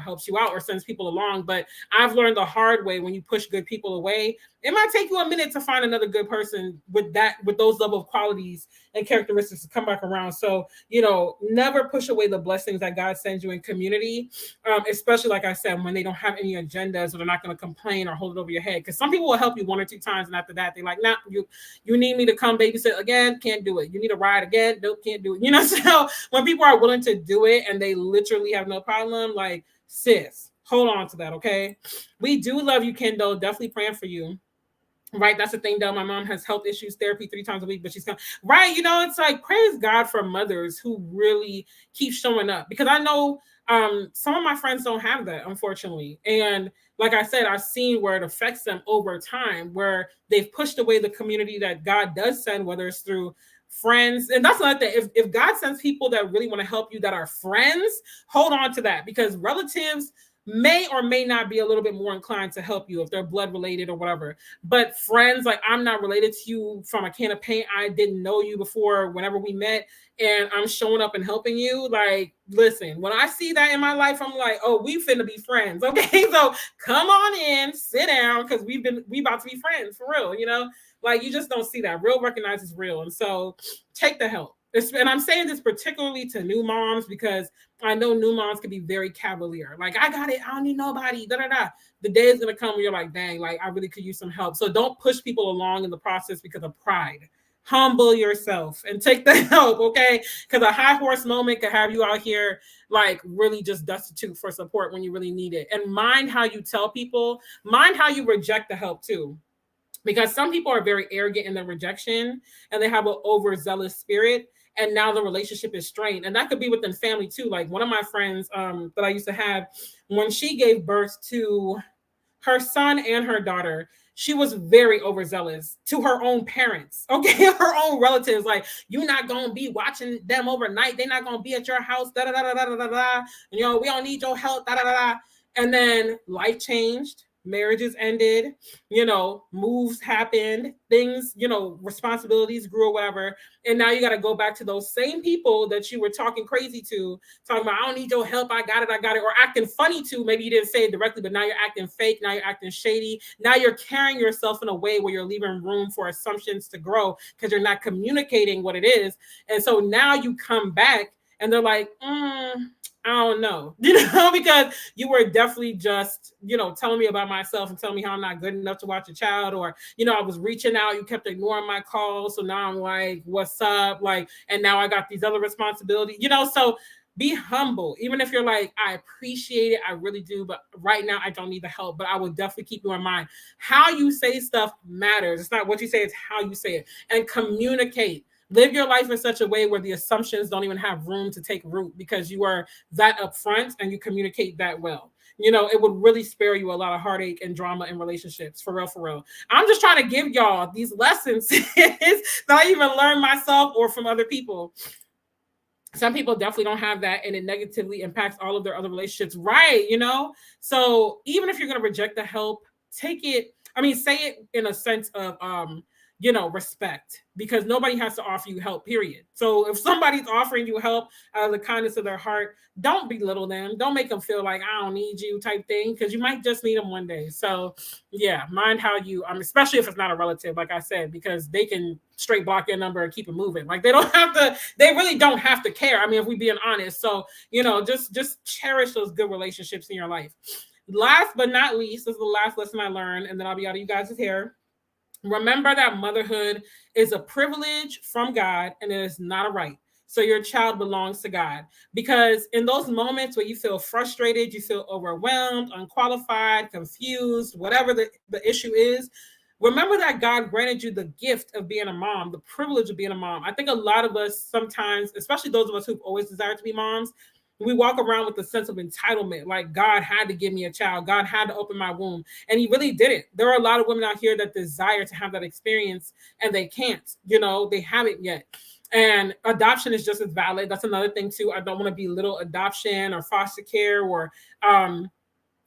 helps you out or sends people along. But I've learned the hard way, when you push good people away, it might take you a minute to find another good person with those level of qualities and characteristics to come back around. So, never push away the blessings that God sends you in community, especially, like I said, when they don't have any agendas, or they're not going to complain or hold it over your head. Because some people will help you 1 or 2 times, and after that, they're like, nah, you need me to come babysit again? Can't do it. You need a ride again? Nope, can't do it. So when people are willing to do it and they literally have no problem, like, sis, hold on to that, okay? We do love you, Kendall. Definitely praying for you. Right, that's the thing though. My mom has health issues, therapy 3 times a week, but she's come. Right, it's like, praise God for mothers who really keep showing up, because I know some of my friends don't have that, unfortunately. And like I said, I've seen where it affects them over time, where they've pushed away the community that God does send, whether it's through friends. And that's another thing. If God sends people that really want to help you, that are friends, hold on to that, because relatives may or may not be a little bit more inclined to help you if they're blood related or whatever. But friends, like, I'm not related to you from a can of paint. I didn't know you before whenever we met, and I'm showing up and helping you. Like, listen, when I see that in my life, I'm like, oh, we finna be friends. Okay, so come on in, sit down, because we about to be friends for real, Like, you just don't see that. Real recognizes real. And so take the help. And I'm saying this particularly to new moms, because I know new moms can be very cavalier. Like, I got it. I don't need nobody. Da, da, da. The day is going to come where you're like, dang, like, I really could use some help. So don't push people along in the process because of pride. Humble yourself and take the help, okay? Because a high horse moment can have you out here, like, really just destitute for support when you really need it. And mind how you tell people, mind how you reject the help too. Because some people are very arrogant in their rejection, and they have an overzealous spirit, and now the relationship is strained. And that could be within family too. Like, one of my friends that I used to have, when she gave birth to her son and her daughter, she was very overzealous to her own parents, okay, her own relatives. Like, you're not gonna be watching them overnight. They're not gonna be at your house. Da da da da da da da. We don't need your help. Da da da da. And then life changed. Marriages ended, moves happened, things, responsibilities grew or whatever. And now you got to go back to those same people that you were talking crazy to, talking about, I don't need your help, I got it, or acting funny to. Maybe you didn't say it directly, but now you're acting fake, now you're acting shady. Now you're carrying yourself in a way where you're leaving room for assumptions to grow, because you're not communicating what it is. And so now you come back and they're like, I don't know, because you were definitely just, telling me about myself and telling me how I'm not good enough to watch a child, or, I was reaching out, you kept ignoring my calls. So now I'm like, what's up? Like, and now I got these other responsibilities, so be humble. Even if you're like, I appreciate it, I really do, but right now I don't need the help. But I will definitely keep you in mind. How you say stuff matters. It's not what you say, it's how you say it. And communicate. Live your life in such a way where the assumptions don't even have room to take root, because you are that upfront and you communicate that well. It would really spare you a lot of heartache and drama in relationships. For real, for real. I'm just trying to give y'all these lessons that I even learned myself or from other people. Some people definitely don't have that, and it negatively impacts all of their other relationships. Right. So even if you're going to reject the help, take it. I mean, say it in a sense of, respect, because nobody has to offer you help, period. So if somebody's offering you help out of the kindness of their heart, don't belittle them. Don't make them feel like, I don't need you type thing, because you might just need them one day. So yeah, mind how you, especially if it's not a relative, like I said, because they can straight block your number and keep it moving. Like, they really don't have to care. I mean, if we're being honest. So, just cherish those good relationships in your life. Last but not least, this is the last lesson I learned, and then I'll be out of you guys' hair. Remember that motherhood is a privilege from God, and it is not a right. So your child belongs to God. Because in those moments where you feel frustrated, you feel overwhelmed, unqualified, confused, whatever the issue is, remember that God granted you the gift of being a mom, the privilege of being a mom. I think a lot of us sometimes, especially those of us who've always desired to be moms, we walk around with a sense of entitlement, like God had to give me a child, God had to open my womb, and He really didn't. There are a lot of women out here that desire to have that experience, and they can't. They haven't yet. And adoption is just as valid. That's another thing too. I don't want to belittle adoption or foster care or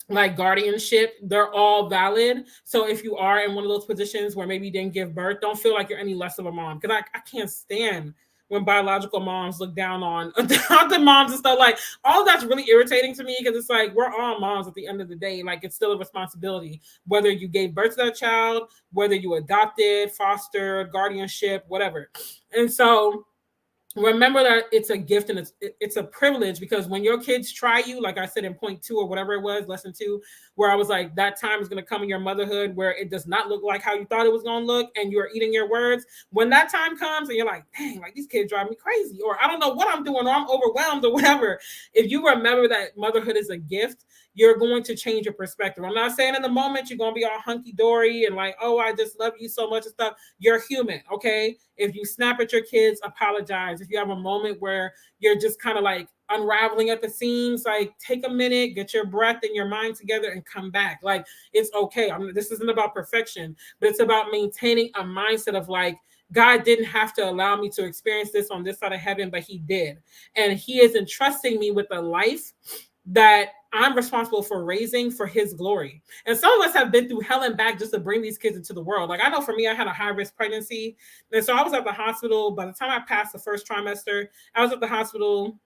like guardianship. They're all valid. So if you are in one of those positions where maybe you didn't give birth, don't feel like you're any less of a mom. Because I can't stand when biological moms look down on adopted moms and stuff. Like, all of that's really irritating to me, because it's like, we're all moms at the end of the day. Like, it's still a responsibility, whether you gave birth to that child, whether you adopted, fostered, guardianship, whatever. And so remember that it's a gift and it's a privilege, because when your kids try you, like I said in point 2 or whatever it was, lesson 2, where I was like, that time is going to come in your motherhood where it does not look like how you thought it was going to look, and you're eating your words. When that time comes and you're like, dang, like these kids drive me crazy, or I don't know what I'm doing, or I'm overwhelmed, or whatever, if you remember that motherhood is a gift, you're going to change your perspective. I'm not saying in the moment you're going to be all hunky-dory and like, oh, I just love you so much and stuff. You're human, okay? If you snap at your kids, apologize. If you have a moment where you're just kind of like unraveling at the seams, like take a minute, get your breath and your mind together and come back. Like, it's okay. This isn't about perfection, but it's about maintaining a mindset of like, God didn't have to allow me to experience this on this side of heaven, but He did. And He is entrusting me with a life that I'm responsible for raising for His glory. And some of us have been through hell and back just to bring these kids into the world. Like, I know for me, I had a high-risk pregnancy. And so I was at the hospital. By the time I passed the first trimester, I was at the hospital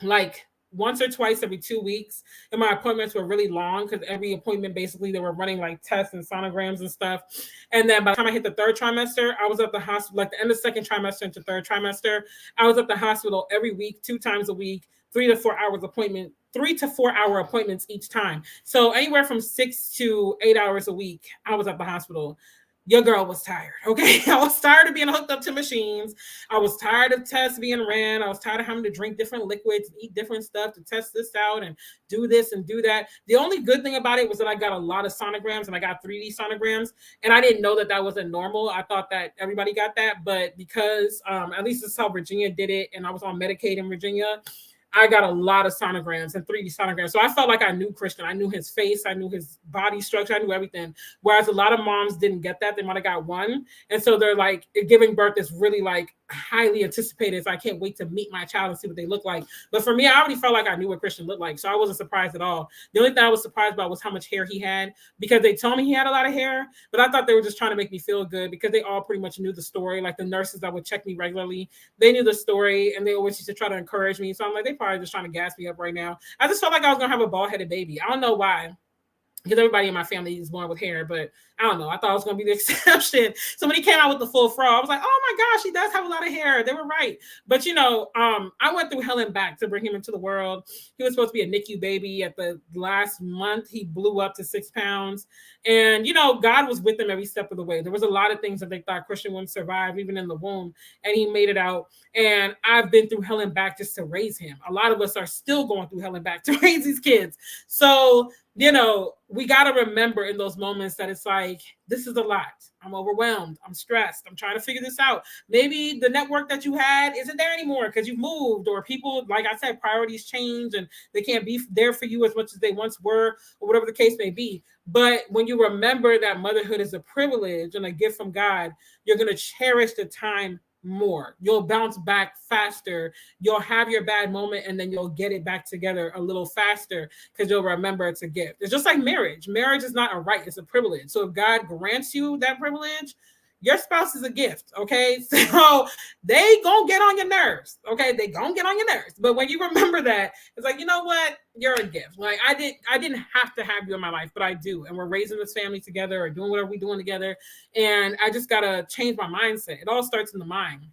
like once or twice every 2 weeks. And my appointments were really long, because every appointment, basically, they were running like tests and sonograms and stuff. And then by the time I hit the third trimester, I was at the hospital, like the end of second trimester into third trimester, I was at the hospital every week, 2 times a week, 3 to 4 hours appointment, 3 to 4 hour appointments each time. So anywhere from 6 to 8 hours a week, I was at the hospital. Your girl was tired, okay? I was tired of being hooked up to machines. I was tired of tests being ran. I was tired of having to drink different liquids, eat different stuff to test this out and do this and do that. The only good thing about it was that I got a lot of sonograms, and I got 3D sonograms, and I didn't know that that wasn't normal. I thought that everybody got that, but because at least this is how Virginia did it, and I was on Medicaid in Virginia, I got a lot of sonograms and 3D sonograms. So I felt like I knew Christian. I knew his face. I knew his body structure. I knew everything. Whereas a lot of moms didn't get that. They might have got one. And so they're like, giving birth is really like highly anticipated. So I can't wait to meet my child and see what they look like. But for me, I already felt like I knew what Christian looked like. So I wasn't surprised at all. The only thing I was surprised about was how much hair he had, because they told me he had a lot of hair, but I thought they were just trying to make me feel good, because they all pretty much knew the story. Like the nurses that would check me regularly, they knew the story, and they always used to try to encourage me. So I'm like, they probably just trying to gas me up right now. I just felt like I was going to have a bald-headed baby. I don't know why, because everybody in my family is born with hair, but I don't know. I thought it was going to be the exception. So when he came out with the full fro, I was like, oh my gosh, he does have a lot of hair. They were right. But, I went through hell and back to bring him into the world. He was supposed to be a NICU baby. At the last month, he blew up to 6 pounds. And, God was with him every step of the way. There was a lot of things that they thought Christian wouldn't survive, even in the womb, and he made it out. And I've been through hell and back just to raise him. A lot of us are still going through hell and back to raise these kids. So, we got to remember in those moments that it's like, this is a lot. I'm overwhelmed. I'm stressed. I'm trying to figure this out. Maybe the network that you had isn't there anymore because you've moved, or people, like I said, priorities change and they can't be there for you as much as they once were, or whatever the case may be. But when you remember that motherhood is a privilege and a gift from God, you're going to cherish the time more. You'll bounce back faster. You'll have your bad moment, and then you'll get it back together a little faster, because you'll remember it's a gift. It's just like marriage. Marriage is not a right, it's a privilege. So if God grants you that privilege, your spouse is a gift, okay? So they gonna get on your nerves, okay? They gonna get on your nerves. But when you remember that, it's like, you know what? You're a gift. Like I didn't have to have you in my life, but I do. And we're raising this family together, or doing whatever we're doing together. And I just gotta change my mindset. It all starts in the mind.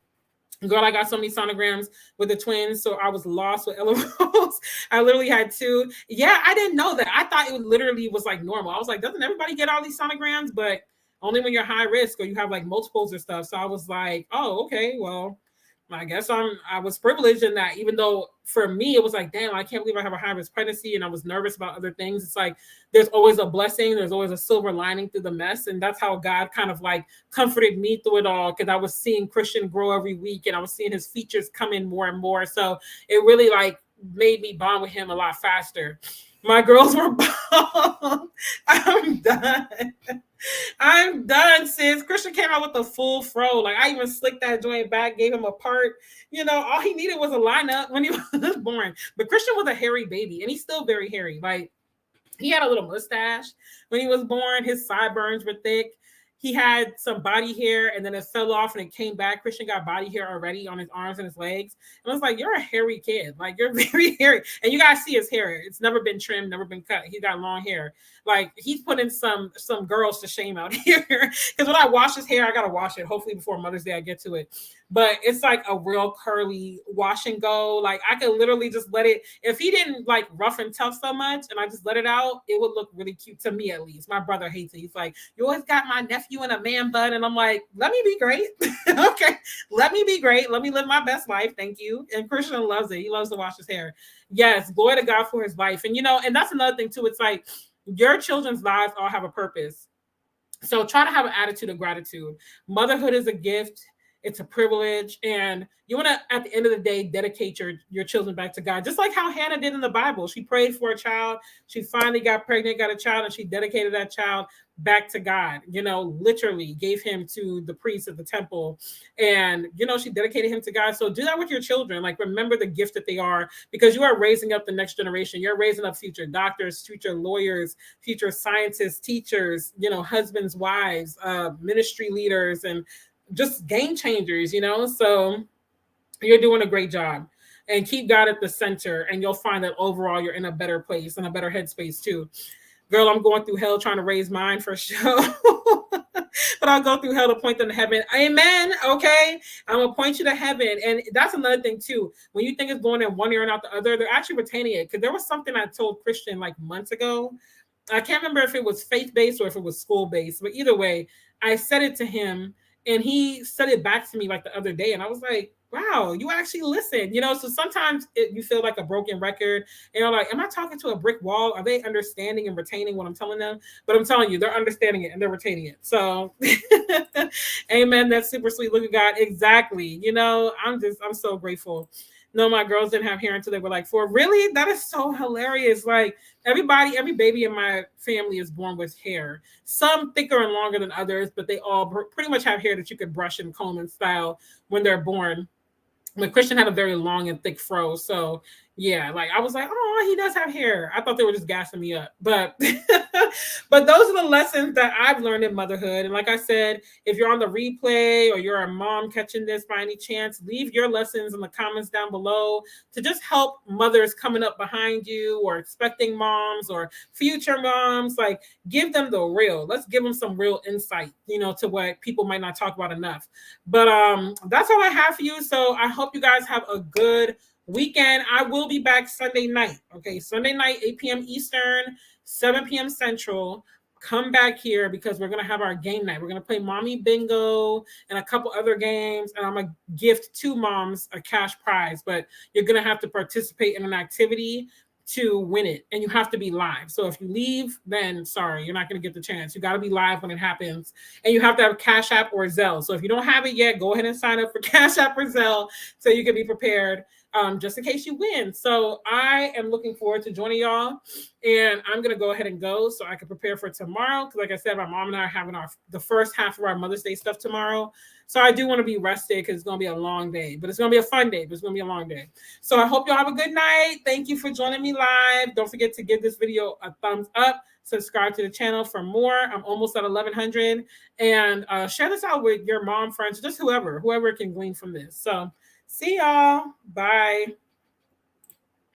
Girl, I got so many sonograms with the twins, so I was lost with LMOs. I literally had 2. Yeah, I didn't know that. I thought it literally was like normal. I was like, doesn't everybody get all these sonograms? But only when you're high risk or you have like multiples or stuff. So I was like, oh, okay, well, I guess I was privileged in that, even though for me it was like, damn, I can't believe I have a high risk pregnancy and I was nervous about other things. It's like there's always a blessing, there's always a silver lining through the mess. And that's how God kind of like comforted me through it all, because I was seeing Christian grow every week and I was seeing his features come in more and more. So it really like made me bond with him a lot faster. My girls were bomb. I'm done. I'm done, sis. Christian came out with the full fro. Like I even slicked that joint back, gave him a part. You know, all he needed was a lineup when he was born. But Christian was a hairy baby, and he's still very hairy. Like he had a little mustache when he was born. His sideburns were thick. He had some body hair and then it fell off and it came back. Christian got body hair already on his arms and his legs. And I was like, you're a hairy kid. Like you're very hairy. And you guys see his hair. It's never been trimmed, never been cut. He got long hair. Like he's putting some girls to shame out here. Because when I wash his hair, I gotta wash it. Hopefully before Mother's Day I get to it. But it's like a real curly wash and go. Like I could literally just let it, if he didn't like rough and tough so much and I just let it out, it would look really cute to me at least. My brother hates it. He's like, you always got my nephew in a man bun. And I'm like, let me be great. Okay. Let me be great. Let me live my best life. Thank you. And Christian loves it. He loves to wash his hair. Yes. Glory to God for his life. And you know, and that's another thing too. It's like your children's lives all have a purpose. So try to have an attitude of gratitude. Motherhood is a gift. It's a privilege. And you want to, at the end of the day, dedicate your children back to God. Just like how Hannah did in the Bible. She prayed for a child. She finally got pregnant, got a child, and she dedicated that child back to God. You know, literally gave him to the priest at the temple. And, you know, she dedicated him to God. So do that with your children. Like, remember the gift that they are, because you are raising up the next generation. You're raising up future doctors, future lawyers, future scientists, teachers, you know, husbands, wives, ministry leaders, and just game changers, you know? So you're doing a great job, and keep God at the center, and you'll find that overall you're in a better place and a better headspace too. Girl, I'm going through hell trying to raise mine for sure. But I'll go through hell to point them to heaven. Amen. Okay. I'm going to point you to heaven. And that's another thing too. When you think it's going in one ear and out the other, they're actually retaining it. Because there was something I told Christian like months ago. I can't remember if it was faith-based or if it was school-based, but either way, I said it to him and he said it back to me like the other day. And I was like, wow, you actually listen, you know? So sometimes you feel like a broken record and you're like, am I talking to a brick wall? Are they understanding and retaining what I'm telling them? But I'm telling you, they're understanding it and they're retaining it. So amen. That's super sweet. Look at God. Exactly. You know, I'm so grateful. No, my girls didn't have hair until they were like 4. Really? That is so hilarious. Like every baby in my family is born with hair. Some thicker and longer than others, but they all pretty much have hair that you could brush and comb and style when they're born. But Christian had a very long and thick fro. So yeah, like I was like, oh, he does have hair. I thought they were just gassing me up. But but those are the lessons that I've learned in motherhood. And like I said, if you're on the replay or you're a mom catching this by any chance, leave your lessons in the comments down below to just help mothers coming up behind you or expecting moms or future moms. Like give them the real. Let's give them some real insight, you know, to what people might not talk about enough. But that's all I have for you. So I hope you guys have a good weekend. I will be back Sunday night. Okay, Sunday night, 8 p.m. Eastern, 7 p.m. Central. Come back here because we're going to have our game night. We're going to play Mommy Bingo and a couple other games. And I'm going to gift 2 moms a cash prize. But you're going to have to participate in an activity to win it. And you have to be live. So if you leave, then sorry, you're not going to get the chance. You got to be live when it happens. And you have to have Cash App or Zelle. So if you don't have it yet, go ahead and sign up for Cash App or Zelle so you can be prepared. Just in case you win. So I am looking forward to joining y'all, and I'm going to go ahead and go so I can prepare for tomorrow. Because like I said, my mom and I are having the first half of our Mother's Day stuff tomorrow. So I do want to be rested because it's going to be a long day, but it's going to be a fun day, but it's going to be a long day. So I hope y'all have a good night. Thank you for joining me live. Don't forget to give this video a thumbs up. Subscribe to the channel for more. I'm almost at 1,100. And share this out with your mom, friends, just whoever can glean from this. So see y'all. Bye.